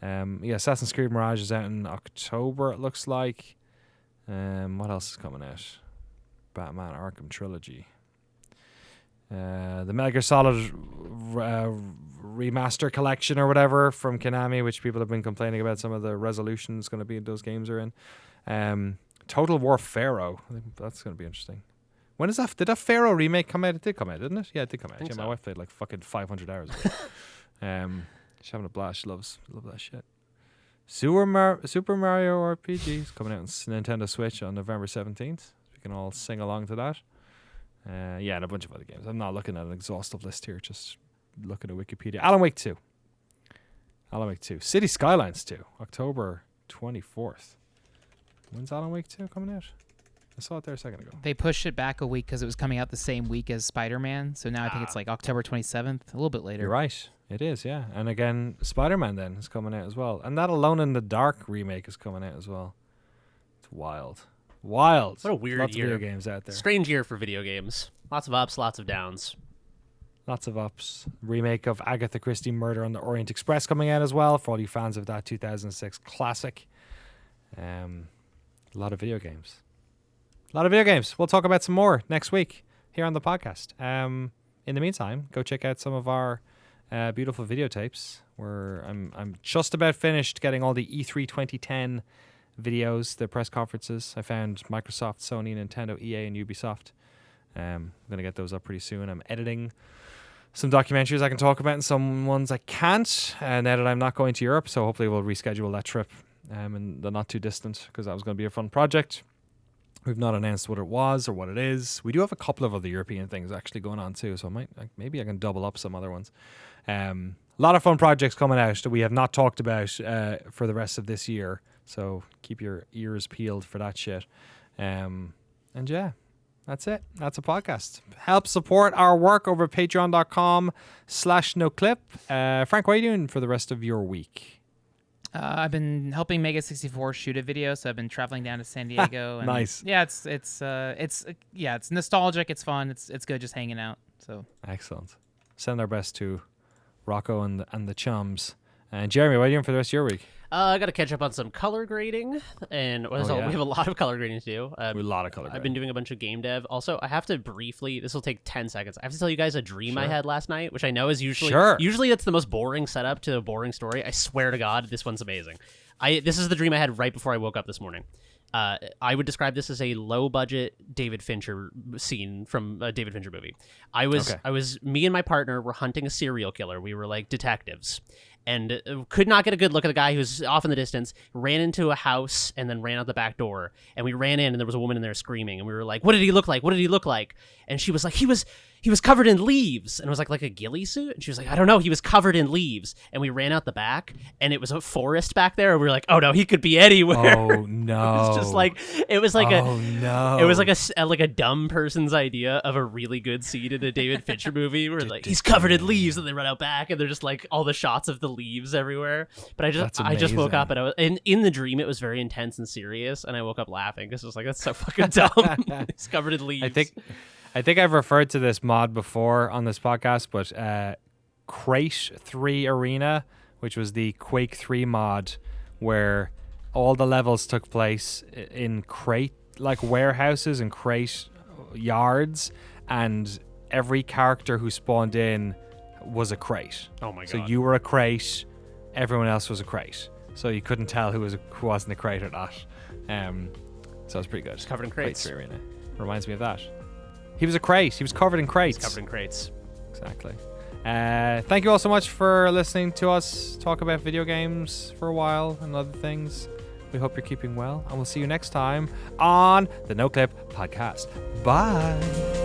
Assassin's Creed Mirage is out in October, it looks like. What else is coming out? Batman Arkham Trilogy. The Metal Gear Solid remaster collection or whatever from Konami, which people have been complaining about some of the resolutions going to be those games are in. Total War Pharaoh. I think that's going to be interesting. When is that? Did that Pharaoh remake come out? It did come out, didn't it? Yeah, it did come out. Yeah, my wife played like fucking 500 hours of it. She's having a blast. She love that shit. Super Mario RPG is coming out on Nintendo Switch on November 17th. We can all sing along to that. And a bunch of other games. I'm not looking at an exhaustive list here, just looking at Wikipedia. Alan Wake 2. City Skylines 2, October 24th. When's Alan Wake 2 coming out? I saw it there a second ago. They pushed it back a week because it was coming out the same week as Spider-Man. So now I think it's like October 27th, a little bit later. You're right. It is, yeah. And again, Spider-Man then is coming out as well. And that Alone in the Dark remake is coming out as well. It's wild. What a weird Lots year. of Lots of video games out there. Strange year for video games. Lots of ups, lots of downs. Lots of ups. Remake of Agatha Christie Murder on the Orient Express coming out as well, for all you fans of that 2006 classic. A lot of video games. We'll talk about some more next week here on the podcast. In the meantime, go check out some of our beautiful videotapes. I'm just about finished getting all the E3 2010 videos, the press conferences. I found Microsoft, Sony, Nintendo, EA, and Ubisoft. I'm going to get those up pretty soon. I'm editing some documentaries I can talk about and some ones I can't, now that I'm not going to Europe. So hopefully we'll reschedule that trip in the not too distant, because that was going to be a fun project. We've not announced what it was or what it is. We do have a couple of other European things actually going on too, so maybe I can double up some other ones. A lot of fun projects coming out that we have not talked about for the rest of this year, so keep your ears peeled for that shit. And yeah, that's it. That's a podcast. Help support our work over at patreon.com/noclip. Frank, what are you doing for the rest of your week? I've been helping Mega 64 shoot a video, so I've been traveling down to San Diego. And nice. Yeah, it's nostalgic. It's fun. It's good just hanging out. So excellent. Send our best to Rocco and the chums. And Jeremy, what are you doing for the rest of your week? I got to catch up on some color grading, and we have a lot of color grading to do. We have a lot of color grading. I've been doing a bunch of game dev. Also, I have to briefly, this will take 10 seconds. I have to tell you guys a dream I had last night, which I know is usually that's the most boring setup to a boring story. I swear to God, this one's amazing. This is the dream I had right before I woke up this morning. I would describe this as a low budget David Fincher scene from a David Fincher movie. Me and my partner were hunting a serial killer. We were like detectives, and could not get a good look at the guy who's off in the distance. Ran into a house and then ran out the back door. And we ran in, and there was a woman in there screaming. And we were like, "What did he look like? What did he look like?" And she was like, "He was covered in leaves." And it was like a ghillie suit. And she was like, "I don't know. He was covered in leaves." And we ran out the back, and it was a forest back there. And we were like, "Oh no, he could be anywhere." Oh no! It was just like it was like no! It was like a dumb person's idea of a really good scene in a David Fincher movie where like he's covered in leaves, and they run out back, and they're just like all the shots of the leaves everywhere. But I just woke up, and I was in the dream. It was very intense and serious, and I woke up laughing because it was like, that's so fucking dumb. He's covered in leaves. I think I've referred to this mod before on this podcast, but Crate 3 Arena, which was the Quake 3 mod, where all the levels took place in crate, like warehouses and crate yards, and every character who spawned in was a crate. Oh my god! So you were a crate, everyone else was a crate. So you couldn't tell who wasn't a crate or not. So it's pretty good. Just covered in crates. Crate 3 Arena reminds me of that. He was a crate. He was covered in crates. He's covered in crates. Exactly. Thank you all so much for listening to us talk about video games for a while and other things. We hope you're keeping well, and we'll see you next time on the Noclip podcast. Bye.